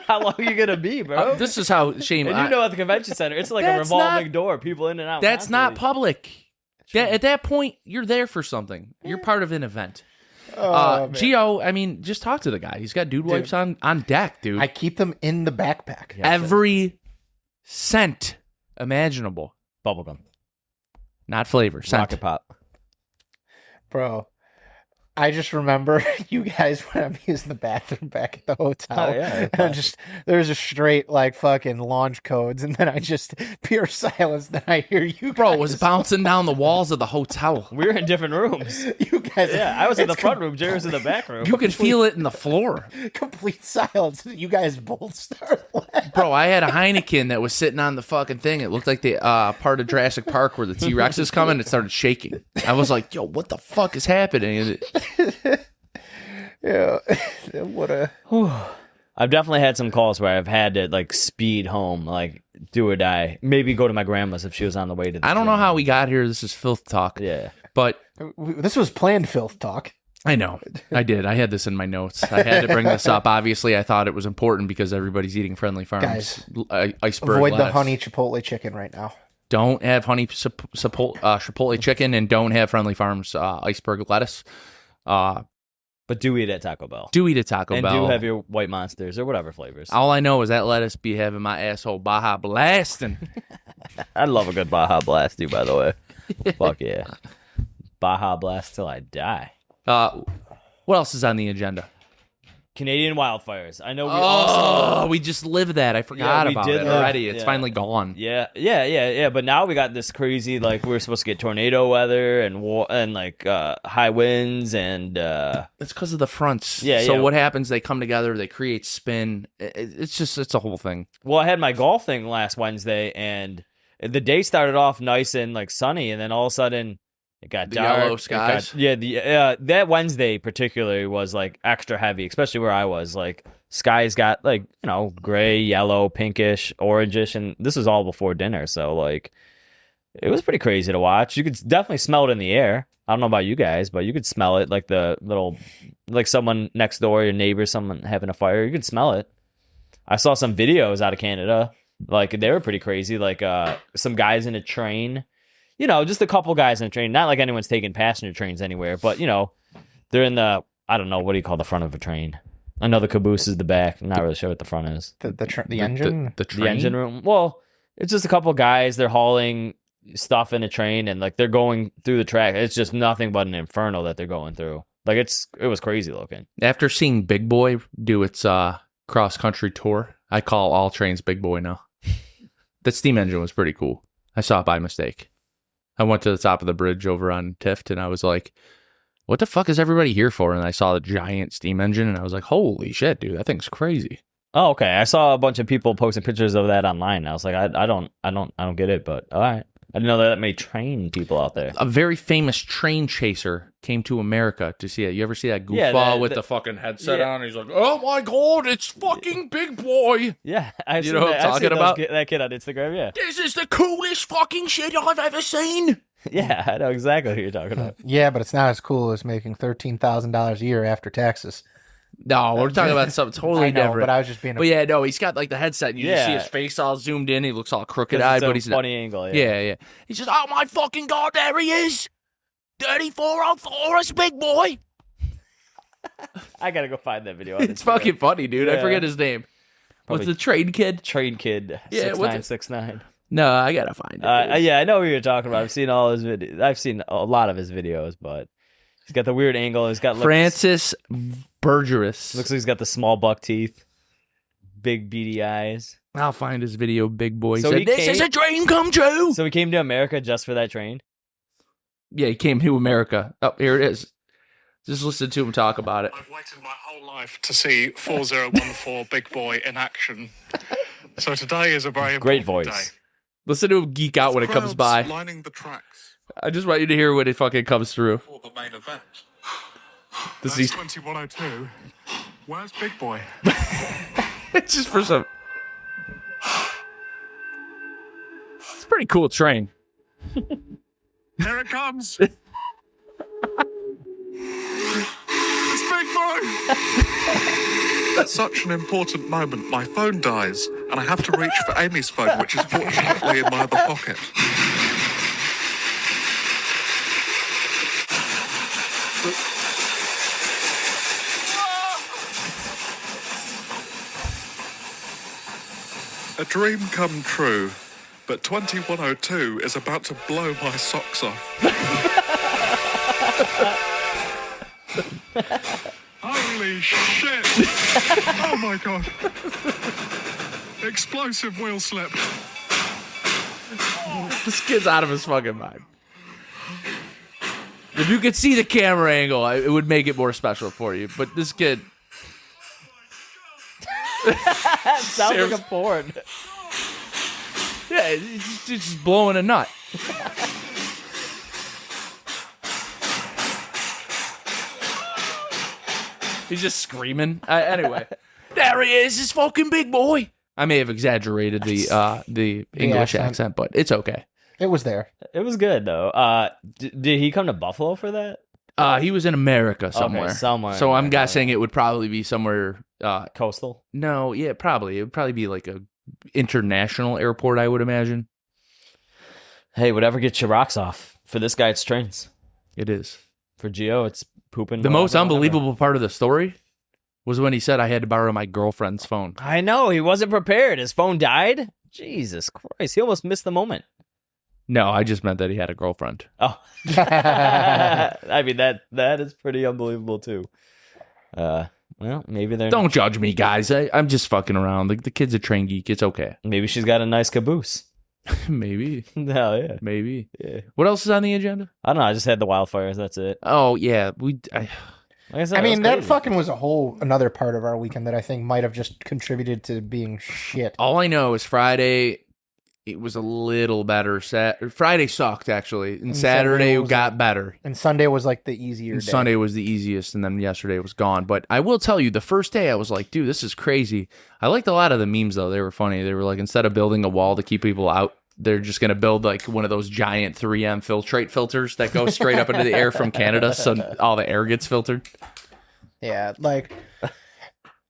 Speaker 2: How long are you going to be, bro?
Speaker 1: This is how shame.
Speaker 2: And you know, at the convention center, it's like a
Speaker 1: That's
Speaker 2: revolving
Speaker 1: not-
Speaker 2: door, people in and out.
Speaker 1: that's not
Speaker 2: constantly.
Speaker 1: public. At that point, you're there for something. You're part of an event.
Speaker 3: Oh, man.
Speaker 1: Gio, I mean, just talk to the guy. He's got dude wipes on deck, dude.
Speaker 3: I keep them in the backpack.
Speaker 2: Yeah.
Speaker 1: Every scent imaginable.
Speaker 2: Bubblegum.
Speaker 1: Not flavor. Scent.
Speaker 2: Rocket Pop.
Speaker 3: Bro, I just remember you guys when I'm using the bathroom back at the hotel.
Speaker 2: Oh, yeah.
Speaker 3: And I'm just, there's a straight, like, fucking launch codes, and then I just, pure silence, then I hear you
Speaker 1: Bro,
Speaker 3: guys.
Speaker 1: it was bouncing down the walls of the hotel.
Speaker 2: We were in different rooms.
Speaker 3: You guys.
Speaker 2: Yeah, I was in the
Speaker 3: it's
Speaker 2: front room. Jerry was in the back room.
Speaker 1: You could feel it in the floor.
Speaker 3: Complete silence. You guys both start laughing.
Speaker 1: Bro, I had a Heineken that was sitting on the fucking thing. It looked like the part of Jurassic Park where the T-Rex is coming. It started shaking. I was like, yo, what the fuck is happening?
Speaker 3: Yeah. What a.
Speaker 2: I've definitely had some calls where I've had to like speed home, like do or die. Maybe go to my grandma's if she was on the way to the
Speaker 1: I don't know
Speaker 2: gym.
Speaker 1: how we got here. This is filth talk.
Speaker 2: Yeah.
Speaker 1: But
Speaker 3: This was planned filth talk.
Speaker 1: I know. I did. I had this in my notes. I had to bring this up. Obviously, I thought it was important because everybody's eating Friendly Farms.
Speaker 3: Guys,
Speaker 1: iceberg
Speaker 3: avoid the
Speaker 1: lettuce.
Speaker 3: honey chipotle chicken right now.
Speaker 1: Don't have honey chipotle chicken, and don't have Friendly Farms iceberg lettuce.
Speaker 2: But do eat at Taco Bell.
Speaker 1: Do eat at Taco
Speaker 2: And
Speaker 1: Bell.
Speaker 2: do have your white monsters or whatever flavors.
Speaker 1: All I know is that lettuce be having my asshole Baja blasting.
Speaker 2: I love a good Baja Blast too, by the way. Fuck yeah. Baja Blast till I die.
Speaker 1: What else is on the agenda?
Speaker 2: Canadian wildfires. I know we also...
Speaker 1: we just lived that. I forgot
Speaker 2: we
Speaker 1: about
Speaker 2: did
Speaker 1: it
Speaker 2: live-
Speaker 1: already. It's
Speaker 2: yeah.
Speaker 1: finally gone.
Speaker 2: Yeah. But now we got this crazy, like, we're supposed to get tornado weather and like, high winds and...
Speaker 1: It's because of the fronts.
Speaker 2: Yeah,
Speaker 1: So
Speaker 2: yeah.
Speaker 1: what happens? They come together. They create spin. It's a whole thing.
Speaker 2: Well, I had my golf thing last Wednesday, and the day started off nice and, like, sunny, and then all of a sudden... It got
Speaker 1: The
Speaker 2: dark.
Speaker 1: yellow skies.
Speaker 2: That Wednesday particularly was like extra heavy, especially where I was. Like skies got like gray, yellow, pinkish, orangish, and this was all before dinner. So like, it was pretty crazy to watch. You could definitely smell it in the air. I don't know about you guys, but you could smell it like the little, like someone next door, your neighbor, someone having a fire. You could smell it. I saw some videos out of Canada. Like they were pretty crazy. Like some guys in a train. Just a couple guys in a train. Not like anyone's taking passenger trains anywhere, but, they're in the, I don't know, what do you call the front of a train? I know the caboose is the back. I'm not really sure what the front is.
Speaker 3: The engine?
Speaker 1: The
Speaker 2: The
Speaker 1: train?
Speaker 2: engine room. Well, it's just a couple guys. They're hauling stuff in a train, and, like, they're going through the track. It's just nothing but an inferno that they're going through. Like, it was crazy looking.
Speaker 1: After seeing Big Boy do its cross-country tour, I call all trains Big Boy now. That steam engine was pretty cool. I saw it by mistake. I went to the top of the bridge over on Tift, and I was like, what the fuck is everybody here for? And I saw the giant steam engine, and I was like, holy shit, dude, that thing's crazy.
Speaker 2: Oh, okay. I saw a bunch of people posting pictures of that online. I was like, I don't get it, but all right. I didn't know that many train people out there.
Speaker 1: A very famous train chaser came to America to see it. You ever see that goofball
Speaker 2: Yeah,
Speaker 1: with the fucking headset on? He's like, oh my god, it's fucking Big Boy.
Speaker 2: Yeah, I've
Speaker 1: You
Speaker 2: seen
Speaker 1: know what
Speaker 2: that.
Speaker 1: I'm
Speaker 2: I've
Speaker 1: talking
Speaker 2: seen
Speaker 1: about?
Speaker 2: that kid on Instagram. Yeah,
Speaker 1: This is the coolest fucking shit I've ever seen.
Speaker 2: yeah, I know exactly what you're talking about.
Speaker 3: Yeah, but it's not as cool as making $13,000 a year after taxes.
Speaker 1: No, we're talking about something totally
Speaker 3: I know,
Speaker 1: different.
Speaker 3: but I was just being.
Speaker 1: But yeah, no, he's got like the headset, and you just see
Speaker 2: Yeah.
Speaker 1: his face all zoomed in. He looks all
Speaker 2: 'Cause
Speaker 1: crooked-eyed,
Speaker 2: it's a
Speaker 1: but he's
Speaker 2: funny angle.
Speaker 1: yeah. He's just, oh my fucking god, there he is, 3404, it's Big Boy.
Speaker 2: I gotta go find that video. On
Speaker 1: It's
Speaker 2: Instagram.
Speaker 1: fucking funny, dude. I
Speaker 2: Yeah.
Speaker 1: forget his name.
Speaker 2: Probably-
Speaker 1: What's the train kid?
Speaker 2: Train Kid
Speaker 1: Yeah, what's it-
Speaker 2: 6969.
Speaker 1: No, I gotta find it. dude.
Speaker 2: Yeah, I know what you're talking about. I've seen all his videos. I've seen a lot of his videos, but he's got the weird angle. He's got
Speaker 1: Francis Bergerus.
Speaker 2: Looks like he's got the small buck teeth, big beady eyes.
Speaker 1: I'll find his video, Big Boy.
Speaker 2: So
Speaker 1: Said,
Speaker 2: he
Speaker 1: this is
Speaker 2: came-
Speaker 1: a dream come true.
Speaker 2: So he came to America just for that train.
Speaker 1: Yeah, he came to America. Oh, here it is. Just listen to him talk about it.
Speaker 4: I've waited my whole life to see 4014 Big Boy in action. So today is a very
Speaker 2: Great
Speaker 4: important
Speaker 2: voice.
Speaker 4: day.
Speaker 1: Listen to him geek out when it comes by.
Speaker 4: Crowds lining the tracks
Speaker 1: I just want you to hear when it fucking comes through.
Speaker 4: for the main event.
Speaker 1: This
Speaker 4: That's
Speaker 1: is
Speaker 4: 2102. Where's Big Boy?
Speaker 1: it's just for some. It's a pretty cool train.
Speaker 4: Here it comes. It's Big Boy. At such an important moment, my phone dies, and I have to reach for Amy's phone, which is fortunately in my other pocket. A dream come true. but 2102 is about to blow my socks off. Holy shit! Oh my god. Explosive wheel slip.
Speaker 1: This kid's out of his fucking mind. If you could see the camera angle, it would make it more special for you. But this kid...
Speaker 2: Sounds like a porn.
Speaker 1: Yeah, it's just blowing a nut. He's just screaming. Anyway, there he is, this fucking big boy. I may have exaggerated the English accent, but it's okay.
Speaker 3: It was there.
Speaker 2: It was good though. Did he come to Buffalo for that?
Speaker 1: He was in America somewhere.
Speaker 2: Okay, somewhere.
Speaker 1: So I'm guessing it would probably be somewhere
Speaker 2: Coastal.
Speaker 1: No, yeah, probably. It would probably be like a international airport, I would imagine.
Speaker 2: Hey, whatever gets your rocks off. For this guy, it's trains.
Speaker 1: It is.
Speaker 2: For Gio, it's pooping.
Speaker 1: The most
Speaker 2: whatever.
Speaker 1: unbelievable part of the story was when he said I had to borrow my girlfriend's phone.
Speaker 2: I know, he wasn't prepared. His phone died. Jesus Christ, he almost missed the moment.
Speaker 1: No, I just meant that he had a girlfriend.
Speaker 2: Oh, I mean that is pretty unbelievable too. Well, maybe they're
Speaker 1: Don't judge me, guys. I'm just fucking around. Like the kid's a train geek. It's okay.
Speaker 2: Maybe she's got a nice caboose.
Speaker 1: Maybe.
Speaker 2: Hell yeah,
Speaker 1: Maybe.
Speaker 2: yeah.
Speaker 1: What else is on the agenda?
Speaker 2: I don't know. I just had the wildfires. That's it.
Speaker 1: Oh yeah,
Speaker 2: Like I said,
Speaker 3: I
Speaker 2: it was
Speaker 3: mean, that
Speaker 2: crazy.
Speaker 3: fucking was another part of our weekend that I think might have just contributed to being shit.
Speaker 1: all I know is Friday. It was a little better. Friday sucked actually, and Saturday
Speaker 3: was
Speaker 1: got better.
Speaker 3: And Sunday was like the easier
Speaker 1: And
Speaker 3: day.
Speaker 1: Sunday was the easiest, and then yesterday was gone. But I will tell you, the first day I was like, dude, this is crazy. I liked a lot of the memes, though. They were funny. They were like, instead of building a wall to keep people out, they're just going to build like one of those giant 3M filtrate filters that go straight up into the air from Canada, so all the air gets filtered.
Speaker 3: Yeah, like,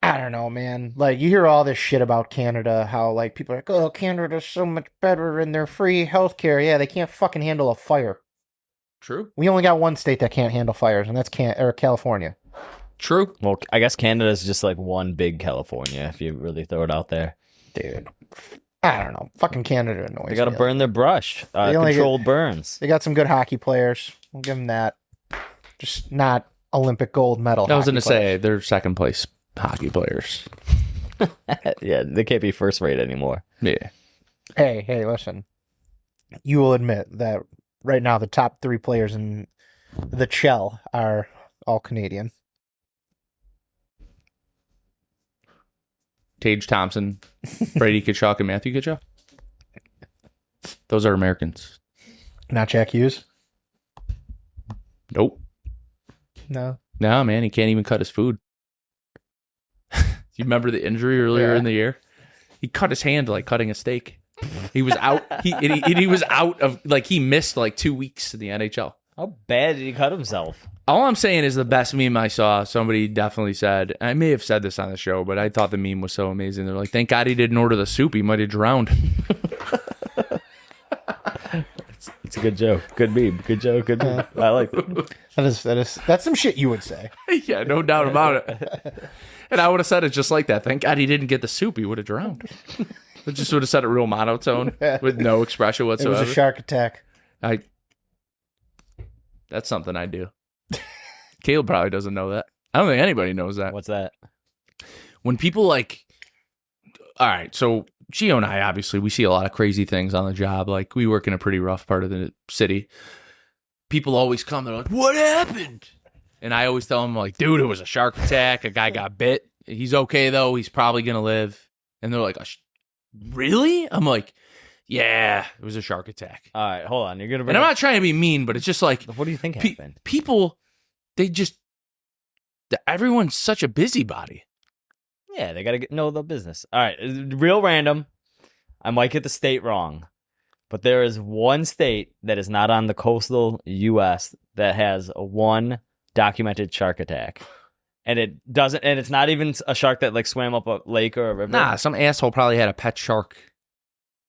Speaker 3: I don't know, man. Like, you hear all this shit about Canada, how, like, people are like, oh, Canada's so much better and they're free healthcare. Yeah, they can't fucking handle a fire.
Speaker 1: True.
Speaker 3: We only got one state that can't handle fires, and that's California.
Speaker 1: True.
Speaker 2: Well, I guess Canada's just like one big California if you really throw it out there.
Speaker 3: Dude, I don't know. Fucking Canada annoys
Speaker 2: They got to
Speaker 3: me.
Speaker 2: burn their brush.
Speaker 3: They only
Speaker 2: Controlled burns.
Speaker 3: They got some good hockey players. We'll give them that. Just not Olympic gold medal.
Speaker 1: I was going to
Speaker 3: hockey players.
Speaker 1: say, they're second place hockey players.
Speaker 2: Yeah, they can't be first rate anymore.
Speaker 1: Yeah.
Speaker 3: Hey, listen. You will admit that right now the top 3 players in the Chell are all Canadian.
Speaker 1: Tage Thompson, Brady Kachuk, and Matthew Kachuk. Those are Americans.
Speaker 3: Not Jack Hughes?
Speaker 1: Nope.
Speaker 3: No.
Speaker 1: No, man, he can't even cut his food. You remember the injury earlier in the year? He cut his hand like cutting a steak. He was out. He was out of, like, he missed like 2 weeks in the NHL.
Speaker 2: How bad did he cut himself?
Speaker 1: All I'm saying is the best meme I saw, somebody definitely said, I may have said this on the show, but I thought the meme was so amazing. They're like, thank God he didn't order the soup. He might have drowned.
Speaker 2: It's a good joke. Good meme. Good joke. Good meme. I like it.
Speaker 3: That's some shit you would say.
Speaker 1: Yeah, no doubt about it. And I would have said it just like that. Thank God he didn't get the soup. He would have drowned. I just would have said it real monotone with no expression
Speaker 3: It
Speaker 1: whatsoever.
Speaker 3: was a shark attack.
Speaker 1: That's something I do. Caleb probably doesn't know that. I don't think anybody knows that.
Speaker 2: What's that?
Speaker 1: When people like, all right, so Gio and I, obviously, we see a lot of crazy things on the job. Like, we work in a pretty rough part of the city. People always come, they're like, what happened? And I always tell them, like, dude, it was a shark attack. A guy got bit. He's okay, though. He's probably going to live. And they're like, really? I'm like, yeah, it was a shark attack.
Speaker 2: All right, hold on. You're gonna.
Speaker 1: And I'm not trying to be mean, but it's just like,
Speaker 2: What do you think happened?
Speaker 1: people, everyone's such a busybody.
Speaker 2: Yeah, they gotta know the business. All right, real random. I might get the state wrong, but there is one state that is not on the coastal U.S. that has one documented shark attack, and it doesn't. And it's not even a shark that like swam up a lake or a river.
Speaker 1: Nah, some asshole probably had a pet shark.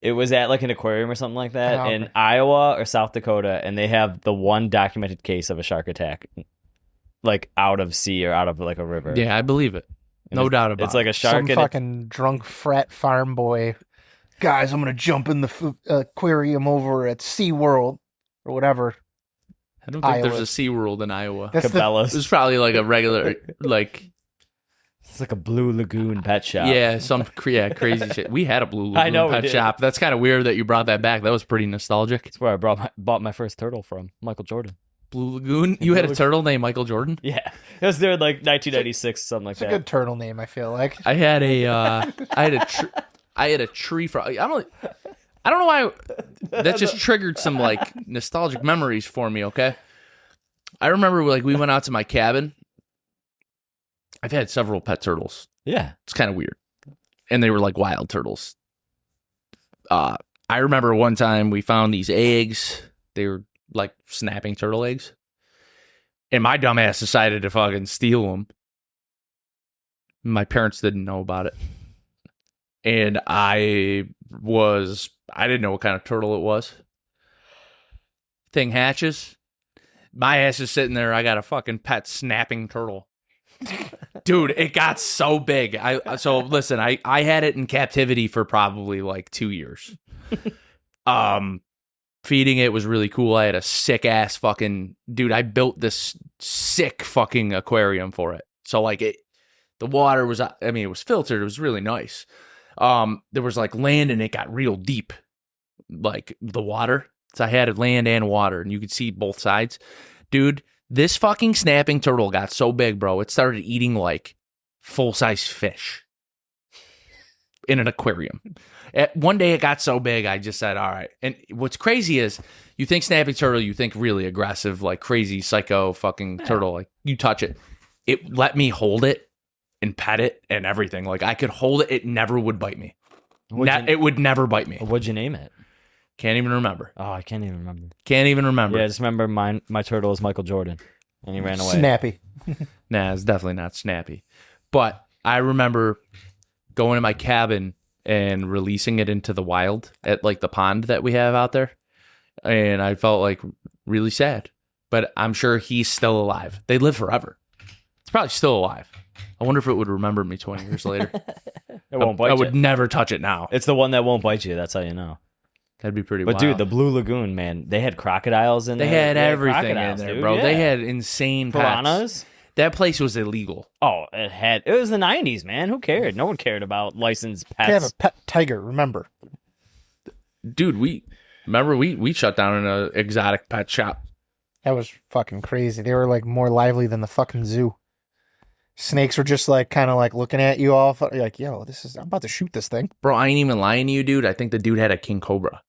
Speaker 2: It was at like an aquarium or something like that
Speaker 3: Oh,
Speaker 2: in
Speaker 3: okay.
Speaker 2: Iowa or South Dakota, and they have the one documented case of a shark attack, like out of sea or out of like a river.
Speaker 1: Yeah, I believe it.
Speaker 2: And
Speaker 1: No
Speaker 2: it's-
Speaker 1: doubt about
Speaker 2: It's like
Speaker 1: it.
Speaker 2: a shark.
Speaker 3: Some
Speaker 2: and
Speaker 3: fucking drunk frat farm boy guys, I'm gonna jump in the aquarium over at SeaWorld or whatever.
Speaker 1: I don't think
Speaker 3: Iowa.
Speaker 1: there's a SeaWorld in Iowa.
Speaker 3: That's the,
Speaker 2: Cabela's.
Speaker 1: It's probably like a regular, like,
Speaker 2: It's like a Blue Lagoon pet shop.
Speaker 1: yeah, some crazy shit. We had a Blue Lagoon
Speaker 2: I know we
Speaker 1: pet
Speaker 2: did.
Speaker 1: shop. That's kind of weird that you brought that back. That was pretty nostalgic.
Speaker 2: That's where I bought my first turtle from, Michael Jordan.
Speaker 1: Blue Lagoon? You had a turtle named Michael Jordan?
Speaker 2: Yeah, it was there in like 1996, something like
Speaker 3: it's a
Speaker 2: that.
Speaker 3: good turtle name, I feel like.
Speaker 1: I had a tree frog. I don't know why that just triggered some like nostalgic memories for me, okay? I remember like we went out to my cabin. I've had several pet turtles.
Speaker 2: Yeah,
Speaker 1: It's kind of weird. And they were like wild turtles. I remember one time we found these eggs. They were like snapping turtle eggs. And my dumbass decided to fucking steal them. My parents didn't know about it. And I didn't know what kind of turtle it was. Thing hatches. My ass is sitting there. I got a fucking pet snapping turtle. Dude, it got so big. So listen, I had it in captivity for probably like 2 years. Feeding it was really cool. I had a sick ass fucking dude. I built this sick fucking aquarium for it. So like the water was, I mean, it was filtered. It was really nice. There was like land and it got real deep, like the water. So I had land and water, and you could see both sides. Dude, this fucking snapping turtle got so big, bro. It started eating like full-size fish in an aquarium. One day it got so big, I just said, all right. And what's crazy is you think snapping turtle, you think really aggressive, like crazy psycho fucking turtle. Like you touch it. It let me hold it and pet it and everything. Like I could hold it. It never would bite me. It would never bite me.
Speaker 2: What'd you name it?
Speaker 1: Can't even remember.
Speaker 2: Oh, I can't even remember.
Speaker 1: Can't even remember.
Speaker 2: Yeah, I just remember my turtle is Michael Jordan, and he ran away.
Speaker 3: Snappy.
Speaker 1: Nah, it's definitely not snappy. But I remember going to my cabin and releasing it into the wild at like the pond that we have out there. And I felt like really sad. But I'm sure he's still alive. They live forever. It's probably still alive. I wonder if it would remember me 20 years later.
Speaker 2: It won't bite
Speaker 1: I
Speaker 2: you.
Speaker 1: would never touch it now.
Speaker 2: It's the one that won't bite you. That's how you know.
Speaker 1: That'd be pretty
Speaker 2: But
Speaker 1: wild.
Speaker 2: dude, the Blue Lagoon, man, they had crocodiles in
Speaker 1: They
Speaker 2: there.
Speaker 1: had everything in
Speaker 2: crocodiles,
Speaker 1: there,
Speaker 2: dude.
Speaker 1: bro.
Speaker 2: Yeah.
Speaker 1: They had insane pets.
Speaker 2: piranhas.
Speaker 1: That place was illegal.
Speaker 2: Oh, it was the 90s, man. Who cared? No one cared about licensed pets.
Speaker 3: They have a pet tiger, remember.
Speaker 1: Dude, we shut down an exotic pet shop.
Speaker 3: That was fucking crazy. They were like more lively than the fucking zoo. Snakes were just like kind of like looking at you all. You're like, yo, I'm about to shoot this thing.
Speaker 1: Bro, I ain't even lying to you, dude. I think the dude had a king cobra.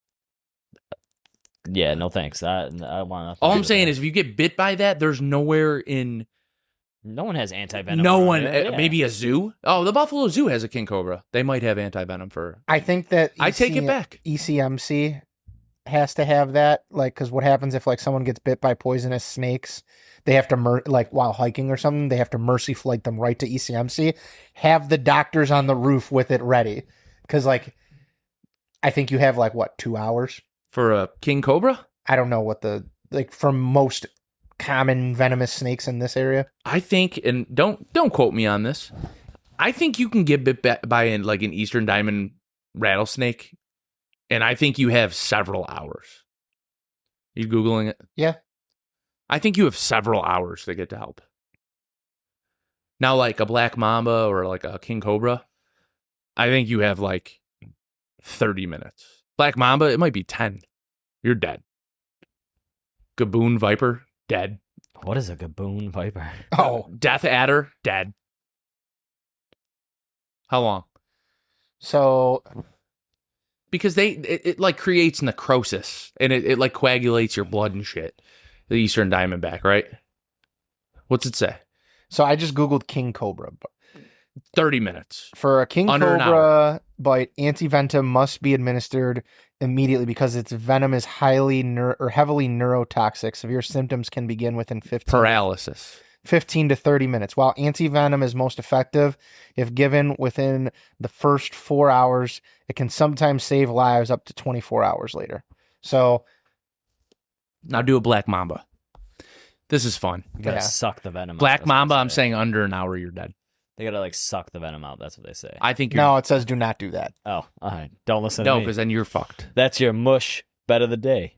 Speaker 2: Yeah, no thanks. I want nothing.
Speaker 1: All I'm saying is if you get bit by that, there's nowhere in...
Speaker 2: no one has anti-venom.
Speaker 1: No
Speaker 2: around
Speaker 1: one...
Speaker 2: here. Yeah.
Speaker 1: Maybe a zoo? Oh, the Buffalo Zoo has a king cobra. They might have anti-venom for...
Speaker 3: I think that
Speaker 1: I take it back.
Speaker 3: ECMC has to have that, like, because what happens if like someone gets bit by poisonous snakes? They have to like while hiking or something, they have to mercy flight them right to ECMC. Have the doctors on the roof with it ready, because like I think you have like what 2 hours
Speaker 1: For a king cobra?
Speaker 3: I don't know what the like for most common venomous snakes in this area.
Speaker 1: I think, and don't quote me on this, I think you can get bit by an eastern diamond rattlesnake, and I think you have several hours. You Googling it?
Speaker 3: Yeah.
Speaker 1: I think you have several hours to get to help. Now, like a black mamba or like a king cobra, I think you have like 30 minutes. Black mamba, it might be 10. You're dead. Gaboon viper, dead.
Speaker 2: What is a gaboon viper?
Speaker 3: Oh,
Speaker 1: Death adder, dead. How long?
Speaker 3: so
Speaker 1: Because it like creates necrosis and it like coagulates your blood and shit. The eastern diamondback, right? What's it say?
Speaker 3: I just googled king cobra.
Speaker 1: 30 minutes.
Speaker 3: For a king
Speaker 1: Under an
Speaker 3: cobra bite, antivenom must be administered immediately because its venom is heavily neurotoxic. Severe symptoms can begin within
Speaker 1: 15
Speaker 3: to 30 minutes. While antivenom is most effective if given within the first 4 hours, it can sometimes save lives up to 24 hours later. So
Speaker 1: Now do a black mamba. This is fun.
Speaker 2: You gotta
Speaker 3: Yeah.
Speaker 2: suck the venom.
Speaker 1: Black
Speaker 2: out,
Speaker 1: mamba,
Speaker 2: that's
Speaker 1: I'm
Speaker 2: what
Speaker 1: saying under an hour, you're dead.
Speaker 2: They gotta like suck the venom out. That's what they say.
Speaker 1: I think you're...
Speaker 3: No, it says do not do that.
Speaker 2: Oh, all right. Don't listen to
Speaker 1: No,
Speaker 2: me.
Speaker 1: because then you're fucked.
Speaker 2: That's your mush bet of the day.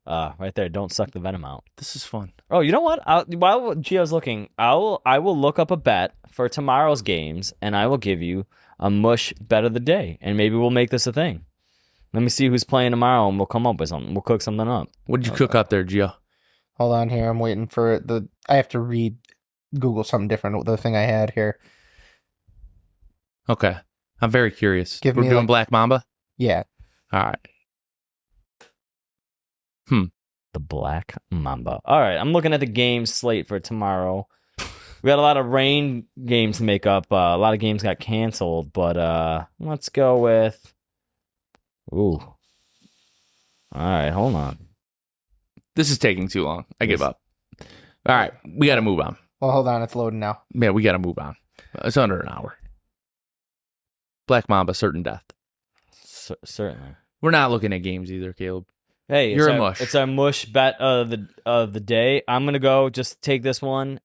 Speaker 2: Right there. Don't suck the venom out.
Speaker 1: This is fun.
Speaker 2: Oh, you know what? While Gio's looking, I will look up a bet for tomorrow's games, and I will give you a mush bet of the day, and maybe we'll make this a thing. Let me see who's playing tomorrow, and we'll come up with something. We'll cook something up.
Speaker 1: What did you cook up there, Gio?
Speaker 3: Hold on here. I'm waiting for I have to Google something different. The thing I had here.
Speaker 1: Okay. I'm very curious.
Speaker 3: Give
Speaker 1: We're
Speaker 3: me,
Speaker 1: doing
Speaker 3: like-
Speaker 1: Black Mamba?
Speaker 3: Yeah.
Speaker 1: All right.
Speaker 2: The Black Mamba. All right, I'm looking at the game slate for tomorrow. We got a lot of rain games to make up. A lot of games got canceled, but let's go with... Ooh. All right, hold on.
Speaker 1: This is taking too long. I give up. All right. We got to move on.
Speaker 3: Well, hold on. It's loading now.
Speaker 1: Yeah, we got to move on. It's under an hour. Black Mamba, certain death.
Speaker 2: Certainly.
Speaker 1: We're not looking at games either, Caleb.
Speaker 2: Hey,
Speaker 1: You're
Speaker 2: it's
Speaker 1: a mush.
Speaker 2: It's our mush bet of the day. I'm gonna go just take this one,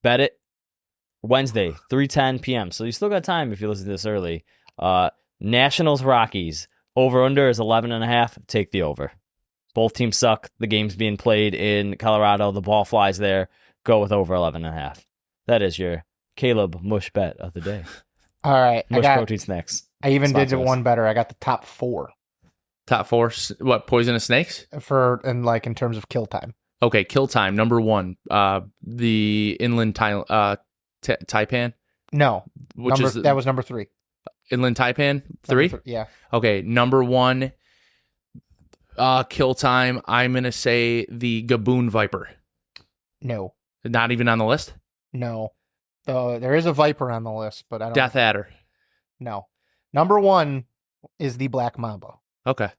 Speaker 2: bet it Wednesday, 3:10 p.m. So you still got time if you listen to this early. Nationals Rockies over under is 11.5. Take the over. Both teams suck. The game's being played in Colorado. The ball flies there. Go with over 11.5. That is your Caleb mush bet of the day.
Speaker 3: All right.
Speaker 2: Mush protein snacks.
Speaker 3: I even did
Speaker 2: Slap
Speaker 3: one better. I got the top 4
Speaker 1: Top 4, what, poisonous snakes?
Speaker 3: in terms of kill time.
Speaker 1: Okay, kill time, number 1. The inland taipan,
Speaker 3: No.
Speaker 1: which is
Speaker 3: that was number 3.
Speaker 1: inland taipan, 3?
Speaker 3: Yeah.
Speaker 1: Okay, number 1, kill time, I'm going to say the Gaboon Viper.
Speaker 3: No.
Speaker 1: Not even on the list?
Speaker 3: No. There is a viper on the list, but I don't.
Speaker 1: Death Adder.
Speaker 3: No. Number 1 is the Black Mamba.
Speaker 1: Okay.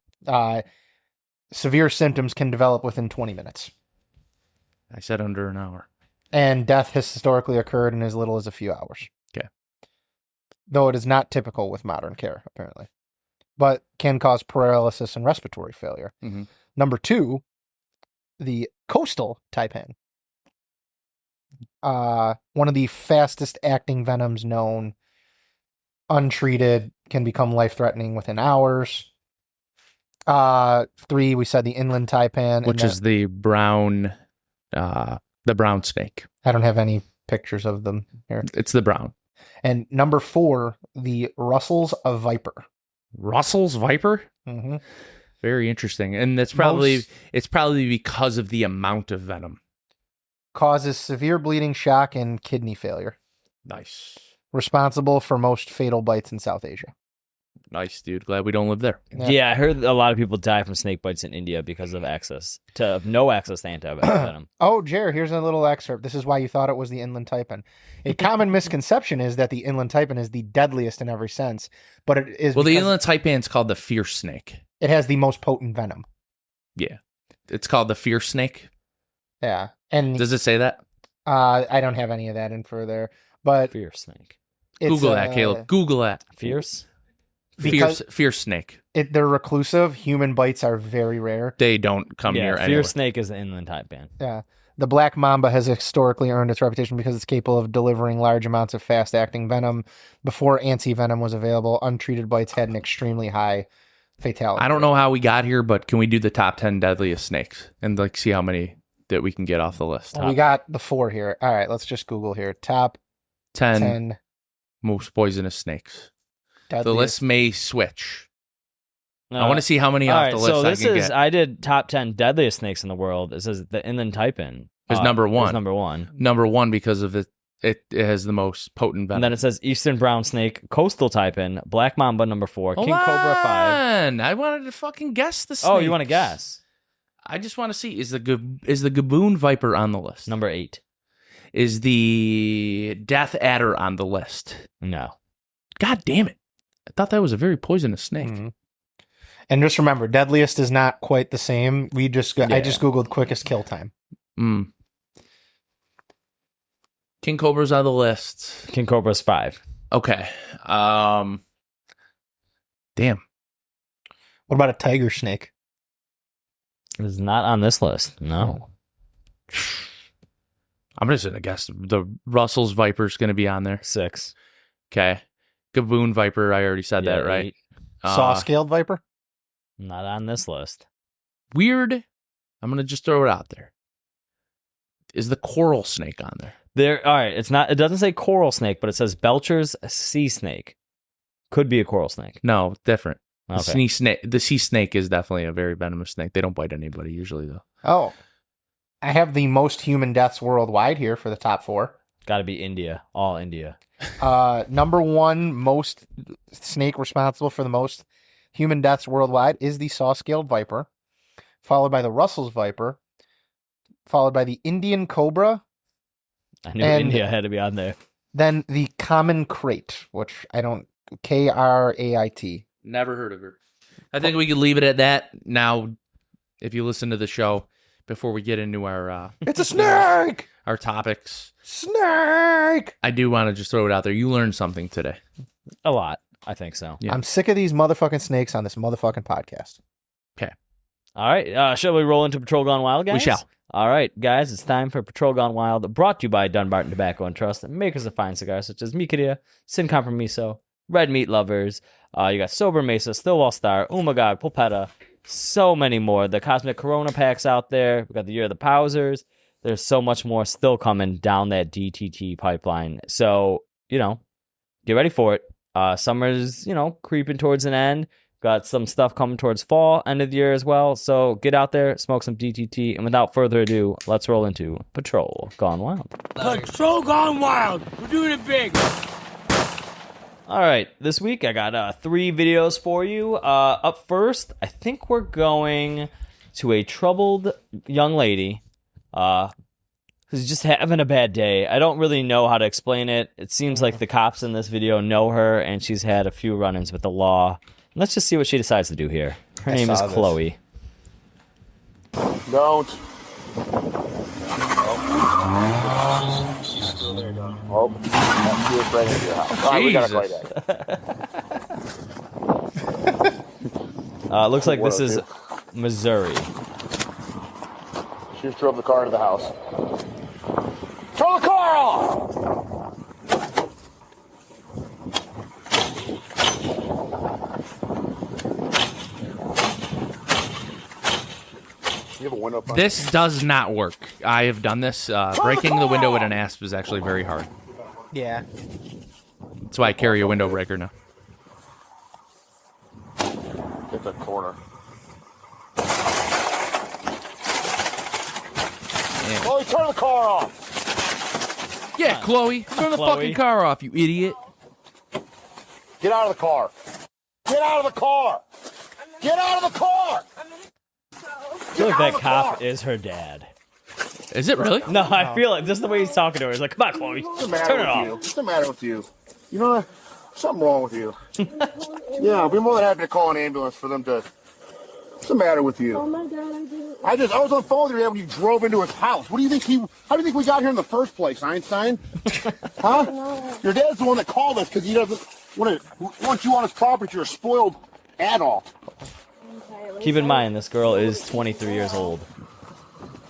Speaker 3: Severe symptoms can develop within 20 minutes.
Speaker 1: I said under an hour.
Speaker 3: And death has historically occurred in as little as a few hours.
Speaker 1: Okay.
Speaker 3: Though it is not typical with modern care, apparently. But can cause paralysis and respiratory failure.
Speaker 1: Mhm.
Speaker 3: Number 2, the coastal taipan. One of the fastest acting venoms known. Untreated, can become life-threatening within hours. 3, we said the inland taipan.
Speaker 1: Which is the brown snake.
Speaker 3: I don't have any pictures of them here.
Speaker 1: It's the brown.
Speaker 3: And number 4, the Russell's viper.
Speaker 1: Russell's Viper?
Speaker 3: Mm-hmm.
Speaker 1: Very interesting. And it's probably because of the amount of venom.
Speaker 3: Causes severe bleeding, shock, and kidney failure.
Speaker 1: Nice.
Speaker 3: Responsible for most fatal bites in South Asia.
Speaker 1: Nice, dude. Glad we don't live there.
Speaker 2: Yeah, I heard a lot of people die from snake bites in India because of no access to antibiotic.
Speaker 3: Oh, Jer, here's a little excerpt. This is why you thought it was the inland taipan. A common misconception is that the inland taipan is the deadliest in every sense, but it is
Speaker 1: Well, the
Speaker 3: because
Speaker 1: inland taipan's called the fierce snake.
Speaker 3: it has the most potent venom.
Speaker 1: Yeah. It's called the fierce snake.
Speaker 3: Yeah, and
Speaker 1: Does it say that?
Speaker 3: I don't have any of that info there, but
Speaker 2: Fierce snake.
Speaker 3: it's,
Speaker 1: Google that, Caleb. Google that.
Speaker 2: Fierce?
Speaker 1: Fierce snake.
Speaker 3: They're reclusive. Human bites are very rare.
Speaker 1: They don't come near
Speaker 2: Fierce
Speaker 1: anywhere.
Speaker 2: snake is the inland taipan.
Speaker 3: Yeah. The black mamba has historically earned its reputation because it's capable of delivering large amounts of fast-acting venom. Before anti-venom was available, untreated bites had an extremely high fatality.
Speaker 1: I don't know how we got here, but can we do the top 10 deadliest snakes and see how many that we can get off the list?
Speaker 3: Well, we got the 4 here. All right, let's just Google here. Top 10
Speaker 1: most poisonous snakes.
Speaker 3: deadliest.
Speaker 1: The list may switch. I want to see how many off the list
Speaker 2: so
Speaker 1: I
Speaker 2: this
Speaker 1: can
Speaker 2: is
Speaker 1: get.
Speaker 2: I did top 10 deadliest snakes in the world. It says the inland taipan
Speaker 1: Is number one.
Speaker 2: Is number 1.
Speaker 1: Number 1 because of it has the most potent venom.
Speaker 2: And then it says eastern brown snake, coastal taipan, black mamba number 4, king
Speaker 1: Hold
Speaker 2: cobra 5.
Speaker 1: on. I wanted to fucking guess the snakes.
Speaker 2: Oh, you want to guess?
Speaker 1: I just want to see is the Gaboon Viper on the list?
Speaker 2: Number 8.
Speaker 1: Is the Death Adder on the list?
Speaker 2: No.
Speaker 1: God damn it. I thought that was a very poisonous snake.
Speaker 3: Mhm. And just remember, deadliest is not quite the same. I just Googled quickest kill time.
Speaker 1: Mm. King Cobra's on the list.
Speaker 2: King cobra's 5.
Speaker 1: Okay. Damn.
Speaker 3: What about a tiger snake?
Speaker 2: It is not on this list. No.
Speaker 1: I'm just going to guess the Russell's Viper's going to be on there.
Speaker 2: 6.
Speaker 1: Okay. Gaboon Viper, I already said that, right?
Speaker 2: 8.
Speaker 3: Saw-scaled viper?
Speaker 2: Not on this list.
Speaker 1: Weird. I'm going to just throw it out there. Is the coral snake on there?
Speaker 2: All right, it doesn't say coral snake, but it says Belcher's sea snake. Could be a coral snake.
Speaker 1: No, different.
Speaker 2: Okay.
Speaker 1: The sea snake is definitely a very venomous snake. They don't bite anybody usually, though.
Speaker 3: Oh. I have the most human deaths worldwide here for the top 4.
Speaker 2: Got to be India. All India.
Speaker 3: Number 1 most snake responsible for the most human deaths worldwide is the saw-scaled viper, followed by the Russell's viper, followed by the Indian cobra.
Speaker 2: I knew
Speaker 3: And-
Speaker 2: India had to be on there.
Speaker 3: Then the common crate, which I don't... Krait.
Speaker 1: Never heard of her. I think we could leave it at that. Now, if you listen to the show, before we get into our
Speaker 3: It's a snake!
Speaker 1: our topics,
Speaker 3: Snake!
Speaker 1: I do want to just throw it out there. You learned something today.
Speaker 2: A lot. I think so.
Speaker 1: Yeah.
Speaker 3: I'm sick of these motherfucking snakes on this motherfucking podcast.
Speaker 2: All right. Shall we roll into Patrol Gone Wild, guys?
Speaker 1: We shall.
Speaker 2: All right, guys. It's time for Patrol Gone Wild, brought to you by Dunbarton Tobacco and Trust, makers of fine cigars such as Mikadia, Sin Compromiso, Red Meat Lovers. You got Sober Mesa, Stillwell Star, Umagog, Pulpetta, so many more. The Cosmic Corona packs out there. We got the Year of the Powsers. There's so much more still coming down that DTT pipeline. So, get ready for it. Summer's, creeping towards an end. Got some stuff coming towards fall, end of the year as well. So get out there, smoke some DTT. And without further ado, let's roll into Patrol Gone Wild.
Speaker 5: Patrol Gone Wild. We're doing it big.
Speaker 2: All right, this week I got 3 videos for you. Up first, I think we're going to a troubled young lady who's just having a bad day. I don't really know how to explain it. It seems like the cops in this video know her, and she's had a few run-ins with the law. Let's just see what she decides to do here. Her name is
Speaker 3: saw this.
Speaker 2: Chloe.
Speaker 6: Don't. She's still there, Don. Oh, she was right into your house. All right, we gotta play that.
Speaker 2: Looks like this is Missouri.
Speaker 6: She just drove the car into the house. Turn the car off! You have a window up?
Speaker 1: This does not work. I have done this. Breaking the window with an asp is actually very hard.
Speaker 3: Yeah.
Speaker 1: That's why I carry a window breaker now.
Speaker 6: Get the corner. Chloe, turn the car off!
Speaker 1: Yeah, Chloe, turn the
Speaker 2: Chloe.
Speaker 1: fucking car off, you idiot.
Speaker 6: Get out of the car! Get out of the car! Get out of the car!
Speaker 2: I feel like that cop is her dad.
Speaker 1: Is it really?
Speaker 2: No, I feel like just the way he's talking to her. He's like, come on, Chloe,
Speaker 6: What's the matter
Speaker 2: turn it
Speaker 6: with
Speaker 2: off.
Speaker 6: you? What's the matter with you? You know what? Something wrong with you. Yeah, I'll be more than happy to call an ambulance for them to... What's the matter with you?
Speaker 7: Oh my god, I didn't.
Speaker 6: I was on the phone with your dad when you drove into his house. What do you think how do you think we got here in the first place, Einstein? Huh?
Speaker 7: No.
Speaker 6: Your dad's the one that called us because he doesn't want you on his property. You're a spoiled adult.
Speaker 7: Okay,
Speaker 2: Keep in mind, this girl is 23 years old.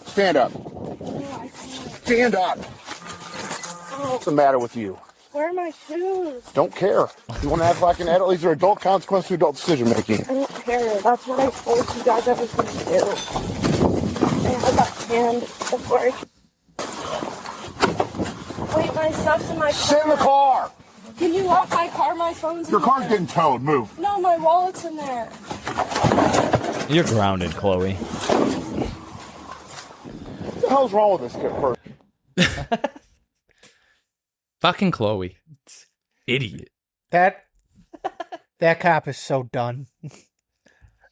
Speaker 6: Stand up.
Speaker 7: No, I can't.
Speaker 6: Stand up. What's the matter with you?
Speaker 7: Where are my shoes?
Speaker 6: Don't care. You want to act like an adult? These are adult consequences to adult decision making.
Speaker 7: I don't care. That's what I told you guys I was going to do. I had that canned before I... Wait, my stuff's in my car.
Speaker 6: Sit in the car.
Speaker 7: Can you lock my car? My phone's in
Speaker 6: Your car's
Speaker 7: there.
Speaker 6: getting towed. Move.
Speaker 7: No, my wallet's in there.
Speaker 2: You're grounded, Chloe.
Speaker 6: What the hell's wrong with this kid person?
Speaker 1: Fucking Chloe. Idiot.
Speaker 3: That cop is so done.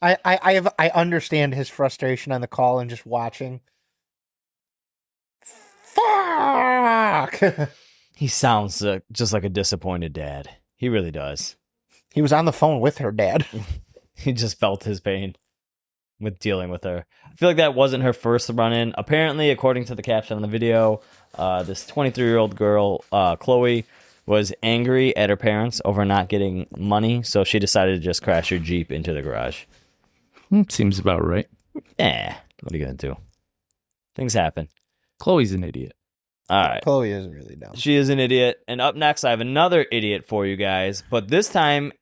Speaker 3: I understand his frustration on the call and just watching. Fuck.
Speaker 2: He sounds just like a disappointed dad. He really does.
Speaker 3: He was on the phone with her dad.
Speaker 2: He just felt his pain with dealing with her. I feel like that wasn't her first run-in. Apparently, according to the caption on the video, this 23-year-old girl, Chloe, was angry at her parents over not getting money, so she decided to just crash her Jeep into the garage.
Speaker 1: Seems about right.
Speaker 2: What are you going to do? Things happen.
Speaker 1: Chloe's an idiot.
Speaker 2: All right.
Speaker 3: Chloe is really dumb.
Speaker 2: She is an idiot. And up next, I have another idiot for you guys. But this time,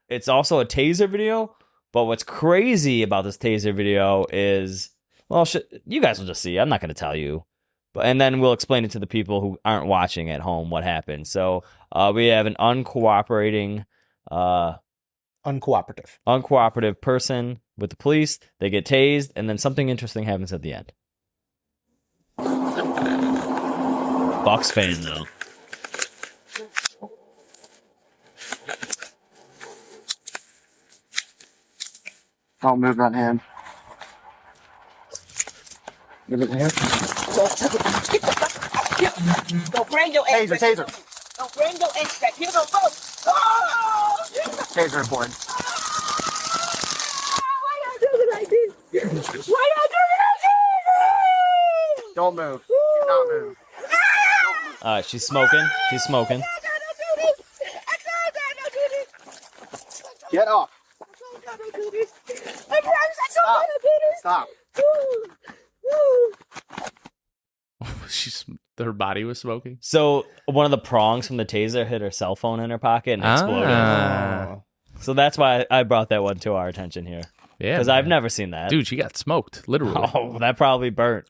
Speaker 2: it's also a taser video. But what's crazy about this taser video is, well, you guys will just see. I'm not going to tell you. And then we'll explain it to the people who aren't watching at home what happened. So we have an uncooperating... uncooperative person with the police. They get tased, and then something interesting happens at the end. Bucks fan, though.
Speaker 6: Don't move that hand. Give it here.
Speaker 7: Don't bring your ass back.
Speaker 6: Taser.
Speaker 7: Don't bring your ass back. Here, don't go. Oh!
Speaker 6: Taser important.
Speaker 7: Why y'all do it like this? Why y'all do it like this?
Speaker 6: Don't move. Do not move.
Speaker 2: She's smoking. She's smoking.
Speaker 6: Get up.
Speaker 7: I promise I don't do this.
Speaker 6: Stop.
Speaker 1: Her body was smoking.
Speaker 2: So one of the prongs from the taser hit her cell phone in her pocket and exploded. So that's why I brought that one to our attention here.
Speaker 1: Yeah,
Speaker 2: because I've never seen that.
Speaker 1: Dude, she got smoked, literally.
Speaker 2: Oh, that probably burnt.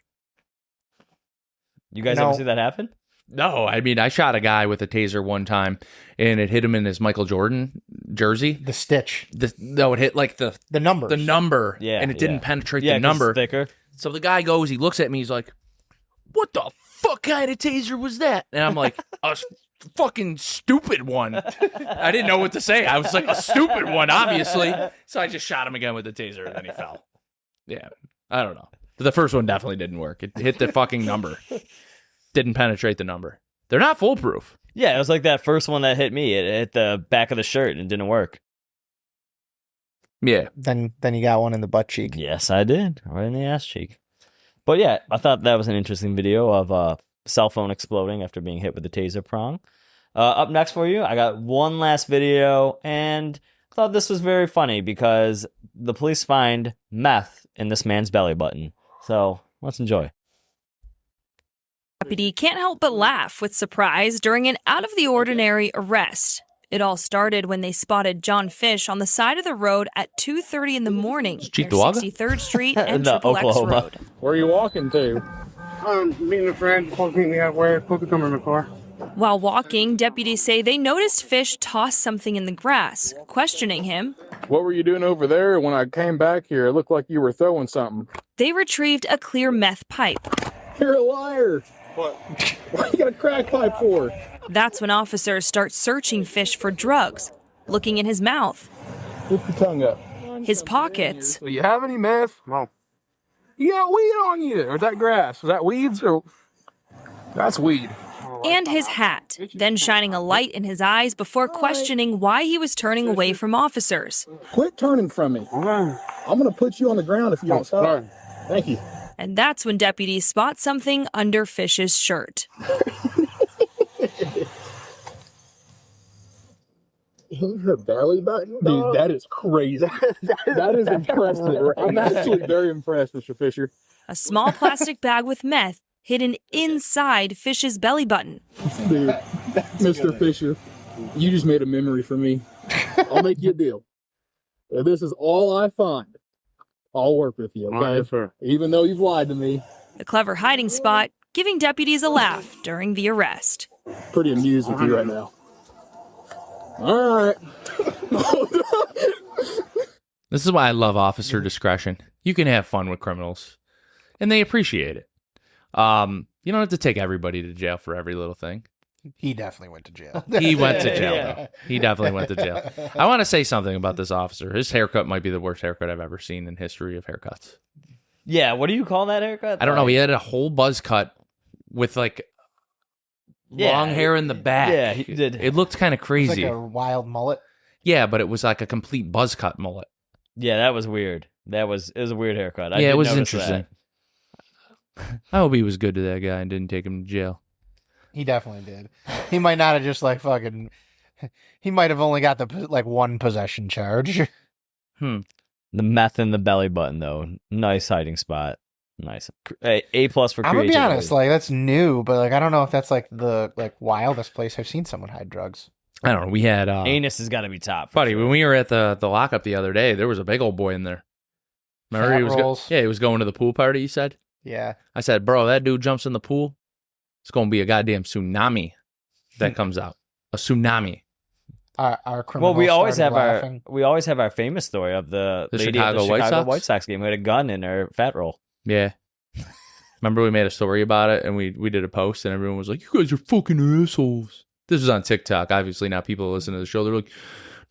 Speaker 2: You guys ever see that happen?
Speaker 1: No, I mean, I shot a guy with a taser one time, and it hit him in his Michael Jordan jersey.
Speaker 3: The stitch.
Speaker 1: No, it hit like the
Speaker 3: number.
Speaker 1: The number.
Speaker 2: Yeah,
Speaker 1: and it didn't penetrate the
Speaker 2: 'cause
Speaker 1: number.
Speaker 2: it's thicker.
Speaker 1: So the guy goes, he looks at me, he's like, "What the fuck kind of taser was that?" And I'm like, "A fucking stupid one." I didn't know what to say. I was like, "A stupid one, obviously." So I just shot him again with the taser, and then he fell. Yeah, I don't know. The first one definitely didn't work. It hit the fucking number. Didn't penetrate the number. They're not foolproof.
Speaker 2: Yeah, it was like that first one that hit me. It hit the back of the shirt and it didn't work.
Speaker 1: Yeah.
Speaker 3: Then you got one in the butt cheek.
Speaker 2: Yes, I did. Right in the ass cheek. But yeah, I thought that was an interesting video of a cell phone exploding after being hit with the taser prong. Up next for you, I got one last video, and I thought this was very funny because the police find meth in this man's belly button. So let's enjoy.
Speaker 8: Deputy can't help but laugh with surprise during an out-of-the-ordinary arrest. It all started when they spotted John Fish on the side of the road at 2:30 in the morning near 63rd Street and Triple X Road.
Speaker 5: Where are you walking to?
Speaker 6: I'm meeting a friend. Supposed to meet me halfway. Supposed to come in the car.
Speaker 8: While walking, deputies say they noticed Fish toss something in the grass. Questioning him,
Speaker 5: What were you doing over there? When I came back here, it looked like you were throwing something.
Speaker 8: they retrieved a clear meth pipe.
Speaker 5: You're a liar. What? What you got a crack pipe for?
Speaker 8: That's when officers start searching Fish for drugs, looking in his mouth,
Speaker 5: Lift your tongue up.
Speaker 8: his pockets,
Speaker 5: Do you have any meth?
Speaker 6: No.
Speaker 5: You got weed on you. Or is that grass? Is that weeds? Or that's weed.
Speaker 8: and his hat, then shining a light in his eyes before questioning why he was turning away from officers.
Speaker 5: Quit turning from me. I'm going to put you on the ground if you don't stop. Thank you.
Speaker 8: And that's when deputies spot something under Fish's shirt.
Speaker 5: Her belly button? Dude, that is crazy. That is impressive. I'm actually very impressed, Mr. Fisher.
Speaker 8: A small plastic bag with meth hidden inside Fish's belly button.
Speaker 5: Dude, Mr. Fisher, you just made a memory for me. I'll make you a deal. If this is all I find, I'll work with you, okay?
Speaker 6: Yes, sir.
Speaker 5: Even though you've lied to me.
Speaker 8: A clever hiding spot, giving deputies a laugh during the arrest.
Speaker 5: Pretty amused with you right now. All right.
Speaker 1: This is why I love officer discretion. You can have fun with criminals, and they appreciate it. You don't have to take everybody to jail for every little thing.
Speaker 3: He definitely went to jail.
Speaker 1: He went to jail, though. He definitely went to jail. I want to say something about this officer. His haircut might be the worst haircut I've ever seen in history of haircuts.
Speaker 2: Yeah, what do you call that haircut?
Speaker 1: I don't know. He had a whole buzz cut with like long hair in the back.
Speaker 2: Yeah, he did.
Speaker 1: It looked kind of
Speaker 3: It's
Speaker 1: crazy.
Speaker 3: like a wild mullet.
Speaker 1: Yeah, but it was like a complete buzz cut mullet.
Speaker 2: Yeah, that was weird. It was a weird haircut. I
Speaker 1: Yeah,
Speaker 2: did
Speaker 1: it was
Speaker 2: notice
Speaker 1: interesting.
Speaker 2: that.
Speaker 1: I hope he was good to that guy and didn't take him to jail.
Speaker 3: He definitely did. He might not have just like fucking. He might have only got the like one possession charge.
Speaker 2: The meth in the belly button, though. Nice hiding spot. Nice. A+ for
Speaker 3: I'm gonna be
Speaker 2: creativity.
Speaker 3: honest, like that's new, but like I don't know if that's like the wildest place I've seen someone hide drugs.
Speaker 1: I don't know. We had
Speaker 2: Anus has got to be top.
Speaker 1: buddy when we were at the lockup the other day. There was a big old boy in there. Remember
Speaker 3: Fat
Speaker 1: he was
Speaker 3: rolls.
Speaker 1: he was going to the pool party. He said.
Speaker 3: Yeah.
Speaker 1: I said, bro, that dude jumps in the pool. It's gonna be a goddamn tsunami that comes out. A tsunami.
Speaker 3: Our criminal.
Speaker 2: Well, we always have
Speaker 3: laughing.
Speaker 2: our famous story of the lady
Speaker 1: Chicago
Speaker 2: at the
Speaker 1: White
Speaker 2: Chicago
Speaker 1: Sox?
Speaker 2: White Sox game who had a gun in her fat roll.
Speaker 1: Yeah. Remember we made a story about it and we did a post and everyone was like, you guys are fucking assholes. This was on TikTok. Obviously now people listen to the show. They're like,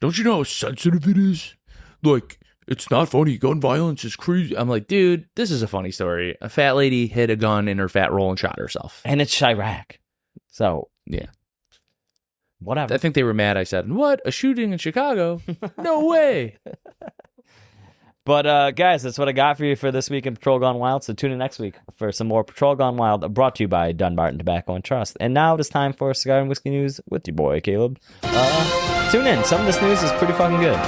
Speaker 1: don't you know how sensitive it is? Like, it's not funny. Gun violence is crazy. I'm like, dude, this is a funny story. A fat lady hid a gun in her fat roll and shot herself.
Speaker 2: And it's Chirac. So,
Speaker 1: Yeah.
Speaker 2: whatever.
Speaker 1: I think they were mad. I said, what? A shooting in Chicago? No way.
Speaker 2: But, guys, that's what I got for you for this week in Patrol Gone Wild. So tune in next week for some more Patrol Gone Wild brought to you by Dunbarton Tobacco and Trust. And now it is time for Cigar and Whiskey News with your boy, Caleb. Tune in. Some of this news is pretty fucking good.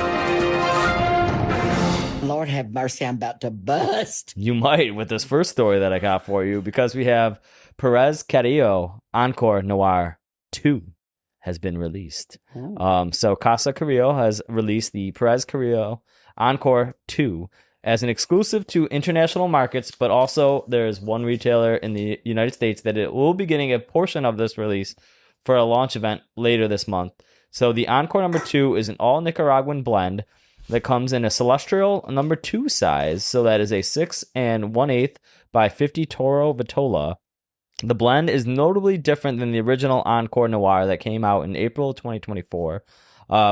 Speaker 9: Lord have mercy, I'm about to bust.
Speaker 2: You might with this first story that I got for you because we have Perez Carrillo Encore Noir 2 has been released. So Casa Carrillo has released the Perez Carrillo Encore 2 as an exclusive to international markets, but also there's one retailer in the United States that it will be getting a portion of this release for a launch event later this month. So the Encore number 2 is an all Nicaraguan blend that comes in a Celestial number 2 size. So that is a 6 1/8 by 50 Toro Vitola. The blend is notably different than the original Encore Noir that came out in April 2024,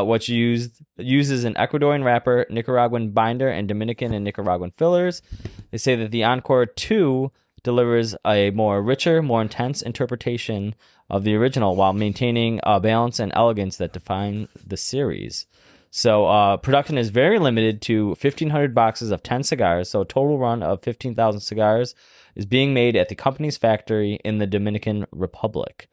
Speaker 2: which uses an Ecuadorian wrapper, Nicaraguan binder, and Dominican and Nicaraguan fillers. They say that the Encore 2 delivers a more richer, more intense interpretation of the original while maintaining a balance and elegance that define the series. So production is very limited to 1,500 boxes of 10 cigars, so a total run of 15,000 cigars is being made at the company's factory in the Dominican Republic.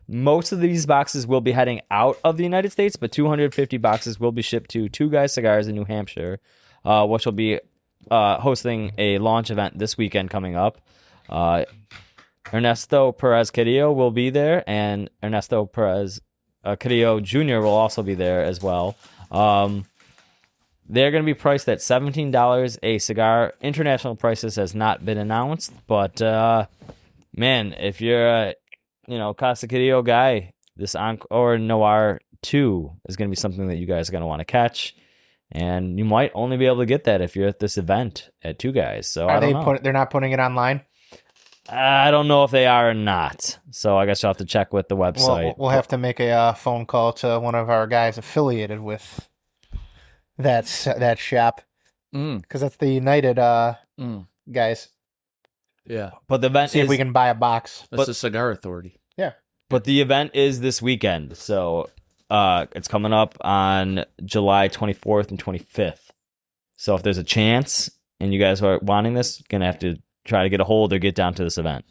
Speaker 2: Most of these boxes will be heading out of the United States, but 250 boxes will be shipped to Two Guys Cigars in New Hampshire, which will be hosting a launch event this weekend coming up. Ernesto Perez Carrillo will be there, and Ernesto Perez Carrillo Jr. will also be there as well. They're going to be priced at $17 a cigar. International prices has not been announced, but man, if you're a Casa Carrillo guy, this Encore Noir 2 is going to be something that you guys are going to want to catch, and you might only be able to get that if you're at this event at Two Guys. So
Speaker 3: They're not putting it online?
Speaker 2: I don't know if they are or not. So I guess you'll have to check with the website.
Speaker 3: We'll have to make a phone call to one of our guys affiliated with that shop because that's the United guys.
Speaker 1: Yeah.
Speaker 2: But the event
Speaker 3: See if we can buy a box.
Speaker 1: That's the Cigar Authority.
Speaker 3: Yeah.
Speaker 2: But the event is this weekend. So it's coming up on July 24th and 25th. So if there's a chance and you guys are wanting this, you're going to have to try to get a hold or get down to this event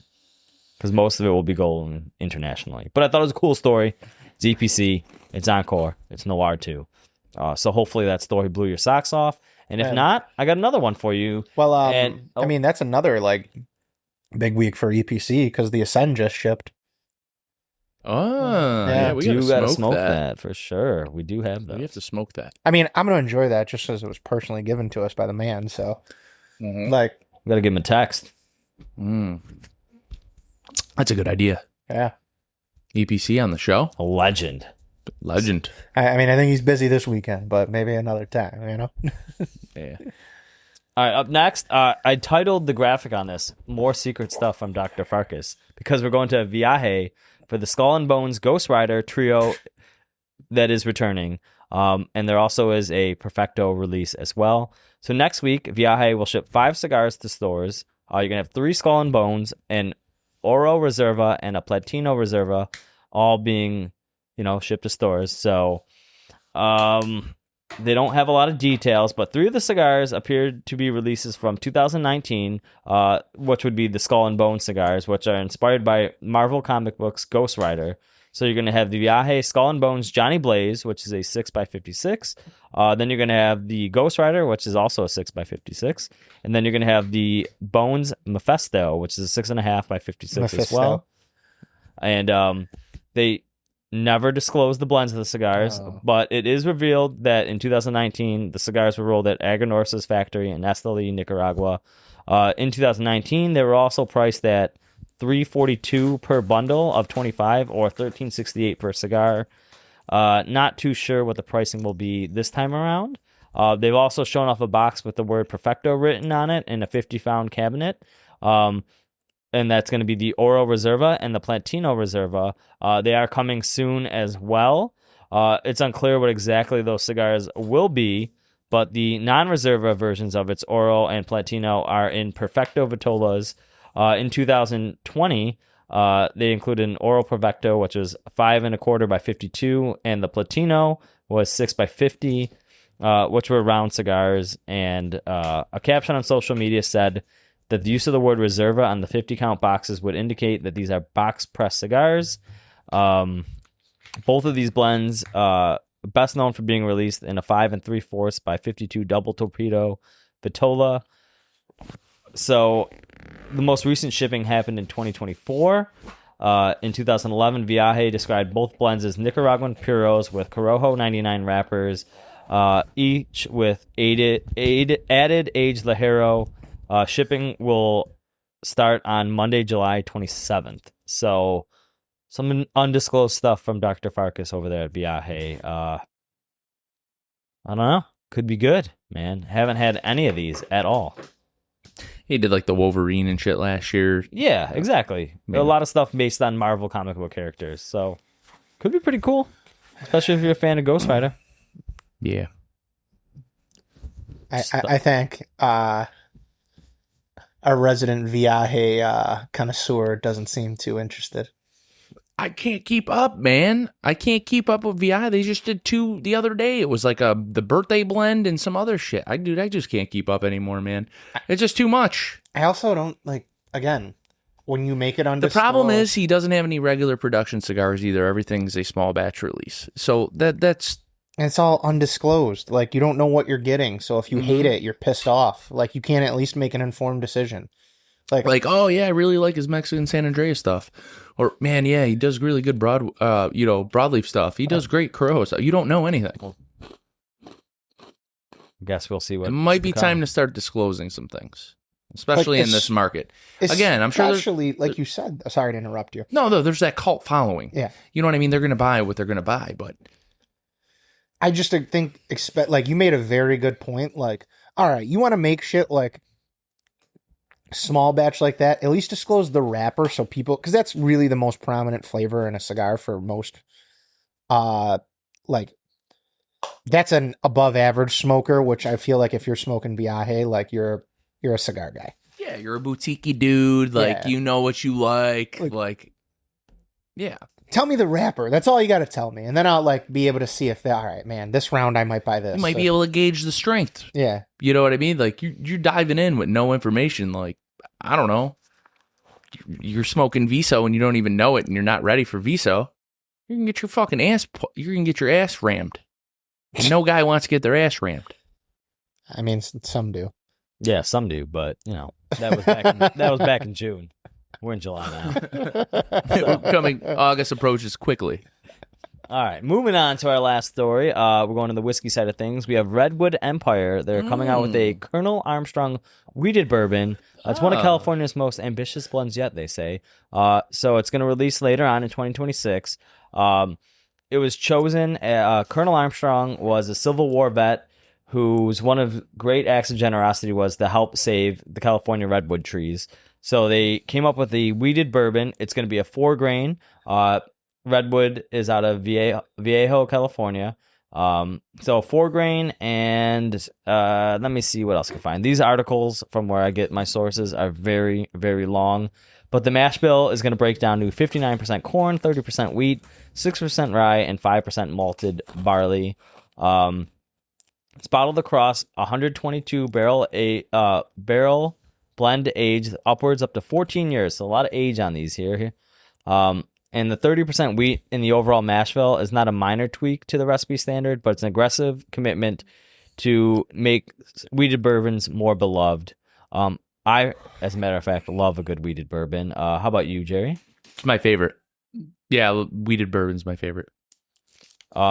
Speaker 2: because most of it will be going internationally. But I thought it was a cool story. It's EPC, it's Encore, it's Noir 2. So hopefully that story blew your socks off. And if not, I got another one for you.
Speaker 3: Well, I mean, that's another big week for EPC because the Ascend just shipped.
Speaker 1: Oh,
Speaker 3: yeah,
Speaker 1: we
Speaker 2: do
Speaker 1: gotta
Speaker 2: smoke that for sure. We do have those.
Speaker 1: We have to smoke that.
Speaker 3: I mean, I'm gonna enjoy that just because it was personally given to us by the man. So,
Speaker 2: we gotta give him a text.
Speaker 1: That's a good idea.
Speaker 3: Yeah.
Speaker 2: EPC on the show. A legend. Legend.
Speaker 3: I mean, I think he's busy this weekend, but maybe another time,
Speaker 2: Yeah. All right, up next, I titled the graphic on this, More Secret Stuff from Dr. Farkas, because we're going to Viaje for the Skull and Bones Ghost Rider trio that is returning. And there also is a Perfecto release as well. So next week, Viaje will ship 5 cigars to stores. You're going to have 3 Skull and Bones, an Oro Reserva, and a Platino Reserva, all being, shipped to stores. So, they don't have a lot of details, but 3 of the cigars appeared to be releases from 2019, which would be the Skull and Bones cigars, which are inspired by Marvel comic books Ghost Rider. So you're going to have the Viaje Skull and Bones Johnny Blaze, which is a 6x56. Then you're going to have the Ghost Rider, which is also a 6x56. And then you're going to have the Bones Mephisto, which is a 6.5x56 as well. And they never disclosed the blends of the cigars, but it is revealed that in 2019, the cigars were rolled at Aganorsa's factory in Esteli, Nicaragua. In 2019, they were also priced at $342 per bundle of 25 or $1368 per cigar. Not too sure what the pricing will be this time around. They've also shown off a box with the word Perfecto written on it in a 50-pound cabinet. And that's going to be the Oro Reserva and the Platino Reserva. They are coming soon as well. It's unclear what exactly those cigars will be, but the non-Reserva versions of its Oro and Platino are in Perfecto Vitolas. In 2020, they included an Oro Perfecto, which was 5 1/4 by 52, and the Platino was 6 by 50, which were round cigars. And a caption on social media said that the use of the word Reserva on the 50-count boxes would indicate that these are box-press cigars. Both of these blends, best known for being released in a 5 3/4 by 52 double torpedo Vitola. So the most recent shipping happened in 2024. In 2011, Viaje described both blends as Nicaraguan puros with Corojo 99 wrappers, each with added aged Ligero. Shipping will start on Monday, July 27th. So some undisclosed stuff from Dr. Farkas over there at Viaje. I don't know. Could be good, man. Haven't had any of these at all.
Speaker 1: He did like the Wolverine and shit last year.
Speaker 2: Yeah, exactly.
Speaker 1: Man.
Speaker 2: A lot of stuff based on Marvel comic book characters. So could be pretty cool, especially if you're a fan of Ghost Rider.
Speaker 1: Yeah.
Speaker 3: I think our resident Viaje connoisseur doesn't seem too interested.
Speaker 1: I can't keep up, man. I can't keep up with VI. They just did 2 the other day. It was like the birthday blend and some other shit. I just can't keep up anymore, man. It's just too much.
Speaker 3: I also don't again, when you make it undisclosed.
Speaker 1: The problem is he doesn't have any regular production cigars either. Everything's a small batch release. So that's...
Speaker 3: It's all undisclosed. Like, you don't know what you're getting. So if you hate it, you're pissed off. Like, you can't at least make an informed decision. Like, oh yeah, I really like his Mexican San Andreas stuff. Or, man, yeah, he does really good broadleaf stuff. He does great Corojo stuff. You don't know anything.
Speaker 2: I guess we'll see what.
Speaker 1: It might be time to start disclosing some things, especially in this market. Again, I'm sure
Speaker 3: especially like you said. Sorry to interrupt you.
Speaker 1: No, there's that cult following.
Speaker 3: Yeah,
Speaker 1: you know what I mean. They're going to buy what they're going to buy, but
Speaker 3: I just think like you made a very good point. Like, all right, you want to make shit like small batch like that, at least disclose the wrapper so people, because that's really the most prominent flavor in a cigar for most like that's an above average smoker, which I feel like if you're smoking Viaje, like you're a cigar guy.
Speaker 1: Yeah, you're a boutique dude, like you know what you like yeah.
Speaker 3: Tell me the wrapper. That's all you got to tell me. And then I'll like be able to see if all right, man, this round I might buy this.
Speaker 1: You might be able to gauge the strength.
Speaker 3: Yeah.
Speaker 1: You know what I mean? Like you're diving in with no information. Like, I don't know. You're smoking Viso and you don't even know it and you're not ready for Viso. You can get your fucking you're going to get your ass rammed. And no guy wants to get their ass rammed.
Speaker 3: I mean, some do.
Speaker 2: Yeah, some do, but you know, that was back in June. We're in July now.
Speaker 1: August approaches quickly.
Speaker 2: All right, moving on to our last story. We're going to the whiskey side of things. We have Redwood Empire. They're coming out with a Colonel Armstrong wheated bourbon. It's one of California's most ambitious blends yet, they say. So it's going to release later on in 2026. It was chosen. Colonel Armstrong was a Civil War vet whose one of great acts of generosity was to help save the California redwood trees. So they came up with the wheated bourbon. It's going to be a 4-grain. Redwood is out of Viejo, California. So 4-grain, and let me see what else I can find. These articles from where I get my sources are very, very long. But the mash bill is going to break down to 59% corn, 30% wheat, 6% rye, and 5% malted barley. It's bottled across 122 barrel blend aged upwards up to 14 years. So a lot of age on these here. And the 30% wheat in the overall mash bill is not a minor tweak to the recipe standard, but it's an aggressive commitment to make wheated bourbons more beloved. I, as a matter of fact, love a good wheated bourbon. How about you, Jerry?
Speaker 1: It's my favorite. Yeah, wheated bourbon's my favorite.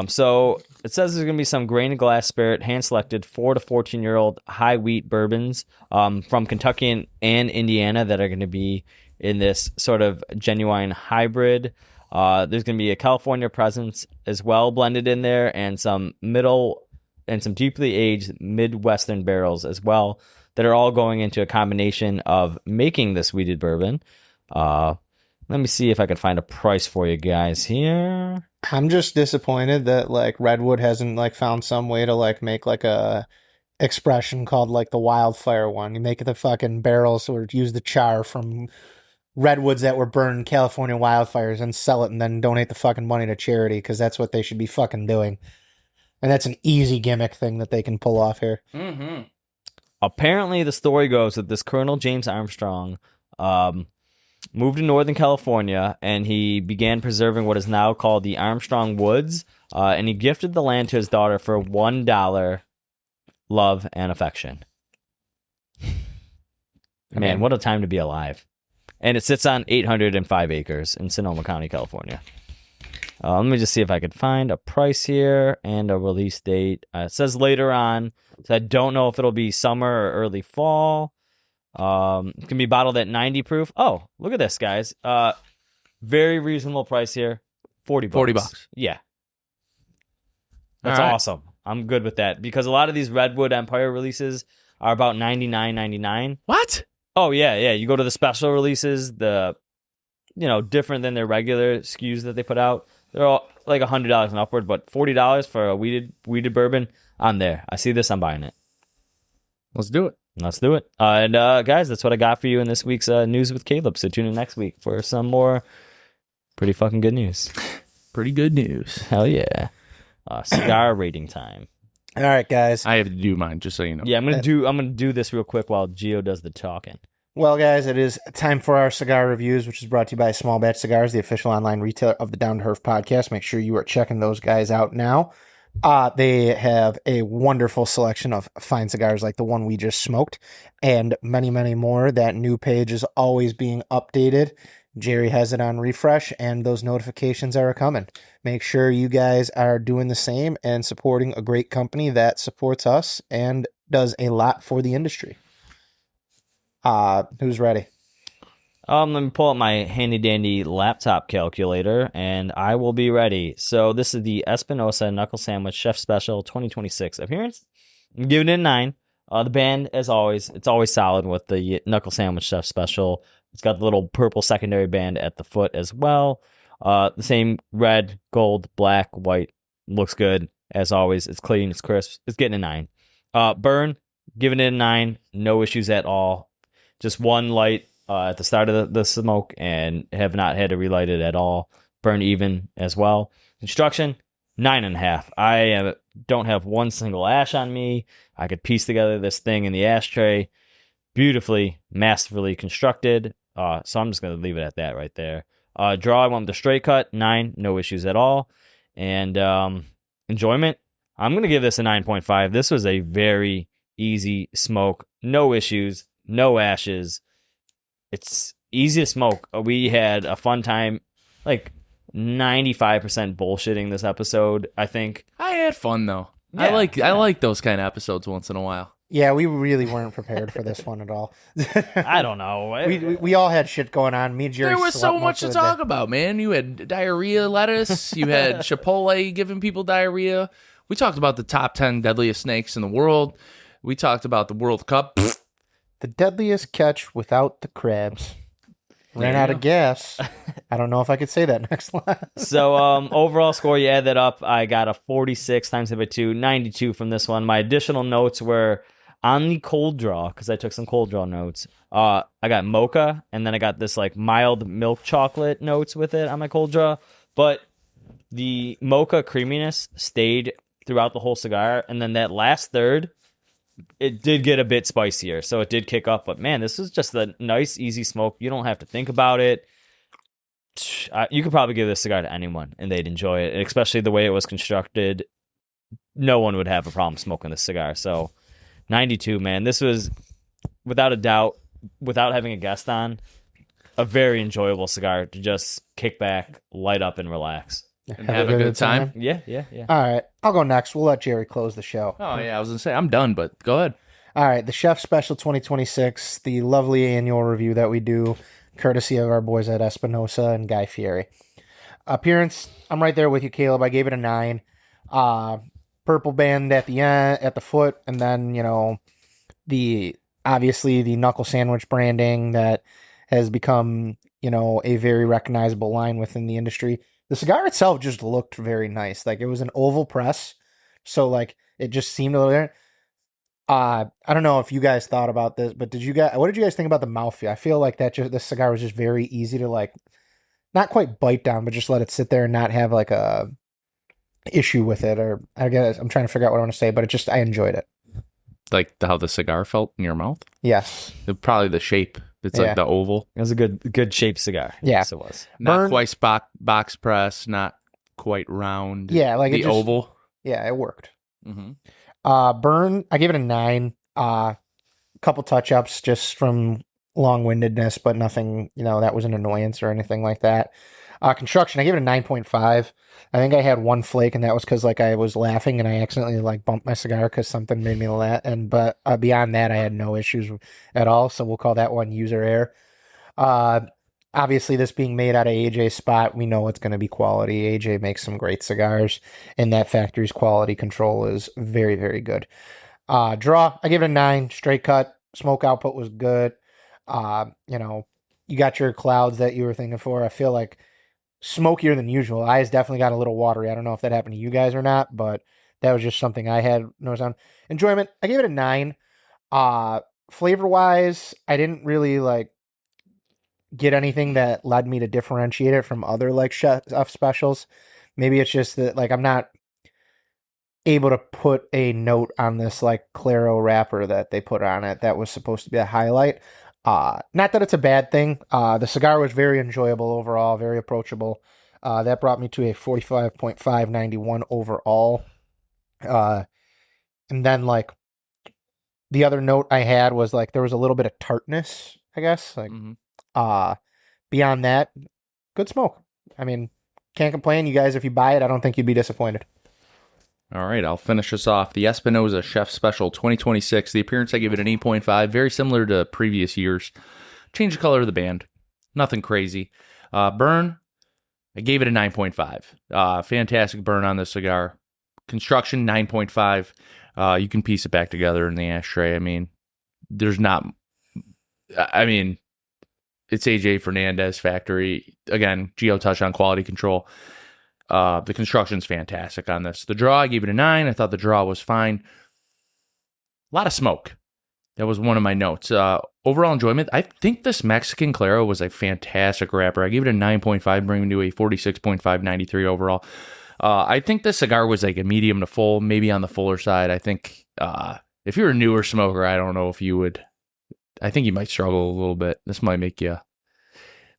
Speaker 2: So it says there's going to be some grain and glass spirit, hand-selected 4 to 14-year-old high wheat bourbons from Kentucky and Indiana that are going to be in this sort of genuine hybrid. There's going to be a California presence as well blended in there, and some middle and some deeply aged Midwestern barrels as well that are all going into a combination of making this wheated bourbon. Let me see if I can find a price for you guys here.
Speaker 3: I'm just disappointed that like Redwood hasn't like found some way to like make like a expression called like the wildfire one. You make the fucking barrels or use the char from redwoods that were burned in California wildfires and sell it and then donate the fucking money to charity, because that's what they should be fucking doing. And that's an easy gimmick thing that they can pull off here.
Speaker 1: Mm-hmm.
Speaker 2: Apparently, the story goes that this Colonel James Armstrong moved to Northern California, and he began preserving what is now called the Armstrong Woods, and he gifted the land to his daughter for $1 love and affection. Man, what a time to be alive. And it sits on 805 acres in Sonoma County, California. Let me just see if I could find a price here and a release date. It says later on, so I don't know if it'll be summer or early fall. It can be bottled at 90 proof. Oh, look at this, guys. Very reasonable price here. $40.
Speaker 1: $40.
Speaker 2: Yeah. That's awesome. I'm good with that, because a lot of these Redwood Empire releases are about $99.99.
Speaker 1: What?
Speaker 2: Oh, yeah. You go to the special releases, different than their regular SKUs that they put out. They're all like $100 and upward, but $40 for a wheated bourbon, I'm there. I see this, I'm buying it.
Speaker 1: Let's do it.
Speaker 2: And guys, that's what I got for you in this week's News with Caleb. So tune in next week for some more pretty fucking good news.
Speaker 1: Pretty good news.
Speaker 2: Hell yeah. Cigar rating time.
Speaker 3: All right, guys.
Speaker 1: I have to do mine, just so you know.
Speaker 2: Yeah, I'm gonna do this real quick while Gio does the talking.
Speaker 3: Well, guys, it is time for our cigar reviews, which is brought to you by Small Batch Cigars, the official online retailer of the Down to Herf podcast. Make sure you are checking those guys out now. They have a wonderful selection of fine cigars like the one we just smoked and many, many more. That new page is always being updated. Jerry has it on refresh, and those notifications are coming. Make sure you guys are doing the same and supporting a great company that supports us and does a lot for the industry. Who's ready?
Speaker 2: Let me pull up my handy-dandy laptop calculator, and I will be ready. So this is the Espinosa Knuckle Sandwich Chef Special 2026 appearance. I'm giving it a 9. The band, as always, it's always solid with the Knuckle Sandwich Chef Special. It's got the little purple secondary band at the foot as well. The same red, gold, black, white. Looks good, as always. It's clean, it's crisp. It's getting a 9. Burn, giving it a 9. No issues at all. Just one light at the start of the smoke, and have not had to relight it at all. Burn even as well. Construction, 9.5. I don't have one single ash on me. I could piece together this thing in the ashtray. Beautifully, masterfully constructed. So I'm just going to leave it at that right there. Draw, I went with the straight cut, 9. No issues at all. And enjoyment, I'm going to give this a 9.5. This was a very easy smoke. No issues, no ashes. It's easy to smoke. We had a fun time, like 95% bullshitting this episode, I think.
Speaker 1: I had fun, though.
Speaker 2: Yeah,
Speaker 1: I like those kind of episodes once in a while.
Speaker 3: Yeah, we really weren't prepared for this one at all.
Speaker 2: I don't know.
Speaker 3: We all had shit going on. Me and Jerry
Speaker 1: There was
Speaker 3: slept
Speaker 1: so
Speaker 3: most
Speaker 1: much
Speaker 3: of
Speaker 1: to
Speaker 3: the day.
Speaker 1: talk about, man. You had diarrhea lettuce. You had Chipotle giving people diarrhea. We talked about the top 10 deadliest snakes in the world. We talked about the World Cup.
Speaker 3: The deadliest catch without the crabs. Ran out of gas. I don't know if I could say that next line.
Speaker 2: So overall score, you add that up, I got a 46 times it by 2, 92 from this one. My additional notes were on the cold draw, because I took some cold draw notes. I got mocha, and then I got this like mild milk chocolate notes with it on my cold draw. But the mocha creaminess stayed throughout the whole cigar, and then that last third, it did get a bit spicier, so it did kick up. But man, this was just a nice, easy smoke. You don't have to think about it. You could probably give this cigar to anyone and they'd enjoy it, and especially the way it was constructed. No one would have a problem smoking this cigar. So 92, man. This was, without a doubt, without having a guest on, a very enjoyable cigar to just kick back, light up, and relax.
Speaker 1: And have a good time.
Speaker 2: Yeah.
Speaker 3: All right, I'll go next. We'll let Jerry close the show.
Speaker 1: Oh, yeah, I was going to say, I'm done, but go ahead.
Speaker 3: All right, the Chef Special 2026, the lovely annual review that we do, courtesy of our boys at Espinosa and Guy Fieri. Appearance, I'm right there with you, Caleb. I gave it a 9. Purple band at the end, at the foot, and then, obviously the Knuckle Sandwich branding that has become, a very recognizable line within the industry. The cigar itself just looked very nice. Like, it was an oval press, so, it just seemed a little... I don't know if you guys thought about this, but what did you guys think about the mouthfeel? I feel like this cigar was just very easy to not quite bite down, but just let it sit there and not have a issue with it. Or I guess I'm trying to figure out what I want to say, but I enjoyed it.
Speaker 1: Like how the cigar felt in your mouth?
Speaker 3: Yes.
Speaker 1: Probably the shape. It's like the oval.
Speaker 2: It was a good shaped cigar.
Speaker 3: Yeah.
Speaker 2: Yes, it was.
Speaker 1: Not quite box press, not quite round.
Speaker 3: Yeah,
Speaker 1: the oval.
Speaker 3: Yeah, it worked.
Speaker 1: Mm-hmm.
Speaker 3: Burn, I gave it a 9. Couple touch-ups just from long-windedness, but nothing, that was an annoyance or anything like that. Construction, I gave it a 9.5. I think I had one flake, and that was because I was laughing and I accidentally bumped my cigar because something made me laugh. But beyond that, I had no issues at all. So we'll call that one user error. Obviously, this being made out of AJ's spot, we know it's going to be quality. AJ makes some great cigars, and that factory's quality control is very, very good. Draw, I give it a 9. Straight cut. Smoke output was good. You got your clouds that you were thinking for. I feel like smokier than usual. Eyes definitely got a little watery. I don't know if that happened to you guys or not, but that was just something I had noticed on. Enjoyment, I gave it a 9. Flavor-wise, I didn't really get anything that led me to differentiate it from other chef specials. Maybe it's just that I'm not able to put a note on this Claro wrapper that they put on it that was supposed to be a highlight. Not that it's a bad thing. The cigar was very enjoyable overall, very approachable. That brought me to a 45.591 overall. And then the other note I had was there was a little bit of tartness, I guess. Beyond that, good smoke. I mean, can't complain. You guys, if you buy it, I don't think you'd be disappointed.
Speaker 1: All right, I'll finish us off. The Espinosa Chef Special 2026. The appearance, I give it an 8.5. Very similar to previous years. Change the color of the band. Nothing crazy. Burn, I gave it a 9.5. Fantastic burn on this cigar. Construction, 9.5. You can piece it back together in the ashtray. I mean, it's AJ Fernandez factory. Again, Geo touched on quality control. The construction's fantastic on this. The draw, I gave it a 9. I thought the draw was fine. A lot of smoke. That was one of my notes. Overall enjoyment, I think this Mexican Claro was a fantastic wrapper. I gave it a 9.5, bringing to a 46.593 overall. I think this cigar was a medium to full, maybe on the fuller side. I think if you're a newer smoker, I don't know if you would. I think you might struggle a little bit. This might make you,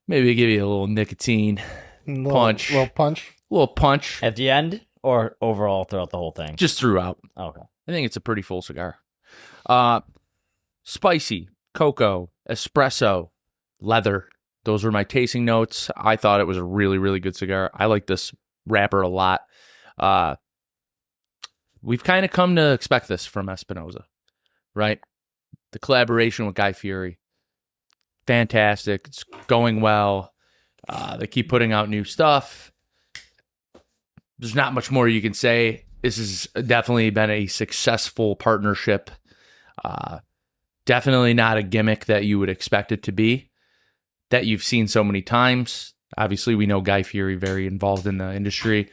Speaker 1: maybe give you a little nicotine punch. Little punch.
Speaker 2: At the end or overall throughout the whole thing?
Speaker 1: Just throughout.
Speaker 2: Okay.
Speaker 1: I think it's a pretty full cigar. Spicy, cocoa, espresso, leather. Those were my tasting notes. I thought it was a really, really good cigar. I like this wrapper a lot. We've kind of come to expect this from Espinosa, right? The collaboration with Guy Fieri, fantastic. It's going well. They keep putting out new stuff. There's not much more you can say. This has definitely been a successful partnership. Definitely not a gimmick that you would expect it to be, that you've seen so many times. Obviously, we know Guy Fieri, very involved in the industry.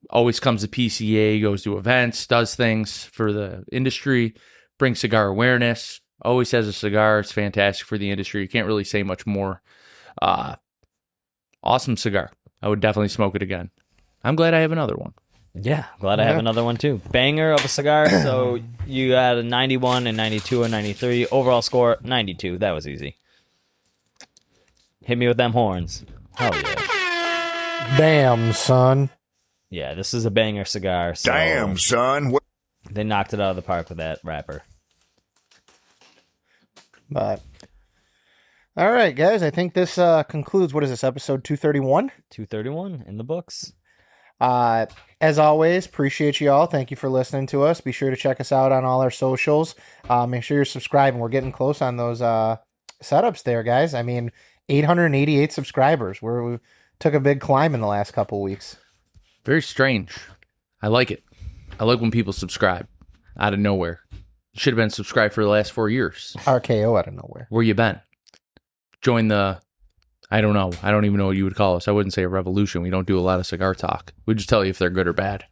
Speaker 1: Always comes to PCA, goes to events, does things for the industry, brings cigar awareness, always has a cigar. It's fantastic for the industry. You can't really say much more. Awesome cigar. I would definitely smoke it again. I'm glad I have another one.
Speaker 2: Yeah, glad I have another one too. Banger of a cigar. So you got a 91, a 92, a 93. Overall score, 92. That was easy. Hit me with them horns. Hell yeah.
Speaker 3: Damn, son.
Speaker 2: Yeah, this is a banger cigar. So
Speaker 10: Damn, son. What?
Speaker 2: they knocked it out of the park with that wrapper.
Speaker 3: But all right, guys, I think this concludes. What is this, episode 231?
Speaker 2: 231 in the books.
Speaker 3: As always, appreciate you all. Thank you for listening to us. Be sure to check us out on all our socials. Make sure you're subscribing. We're getting close on those setups there, guys. I mean, 888 subscribers. We took a big climb in the last couple weeks.
Speaker 1: Very strange. I like it. I like when people subscribe out of nowhere. You should have been subscribed for the last 4 years.
Speaker 3: RKO out of nowhere.
Speaker 1: Where you been? Join the, I don't know. I don't even know what you would call us. I wouldn't say a revolution. We don't do a lot of cigar talk. We just tell you if they're good or bad.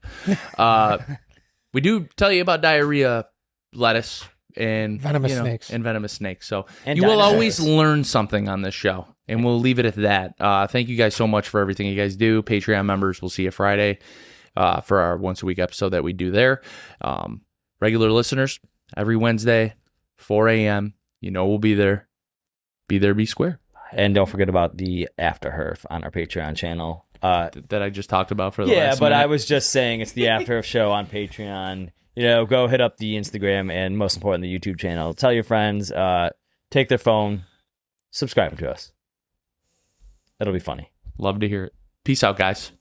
Speaker 1: We do tell you about diarrhea, lettuce, and
Speaker 3: venomous snakes.
Speaker 1: And venomous snakes. So
Speaker 2: And
Speaker 1: you will
Speaker 2: dinosaurs.
Speaker 1: always learn something on this show. And we'll leave it at that. Thank you guys so much for everything you guys do. Patreon members, we'll see you Friday for our once a week episode that we do there. Regular listeners, every Wednesday, 4 a.m. You know we'll be there. Be there, be square.
Speaker 2: And don't forget about the After Herf on our Patreon channel.
Speaker 1: That I just talked about for the
Speaker 2: Yeah,
Speaker 1: last
Speaker 2: but
Speaker 1: minute.
Speaker 2: I was just saying it's the After Herf show on Patreon. You know, go hit up the Instagram and most important, the YouTube channel. Tell your friends, take their phone, subscribe to us. It'll be funny.
Speaker 1: Love to hear it. Peace out, guys.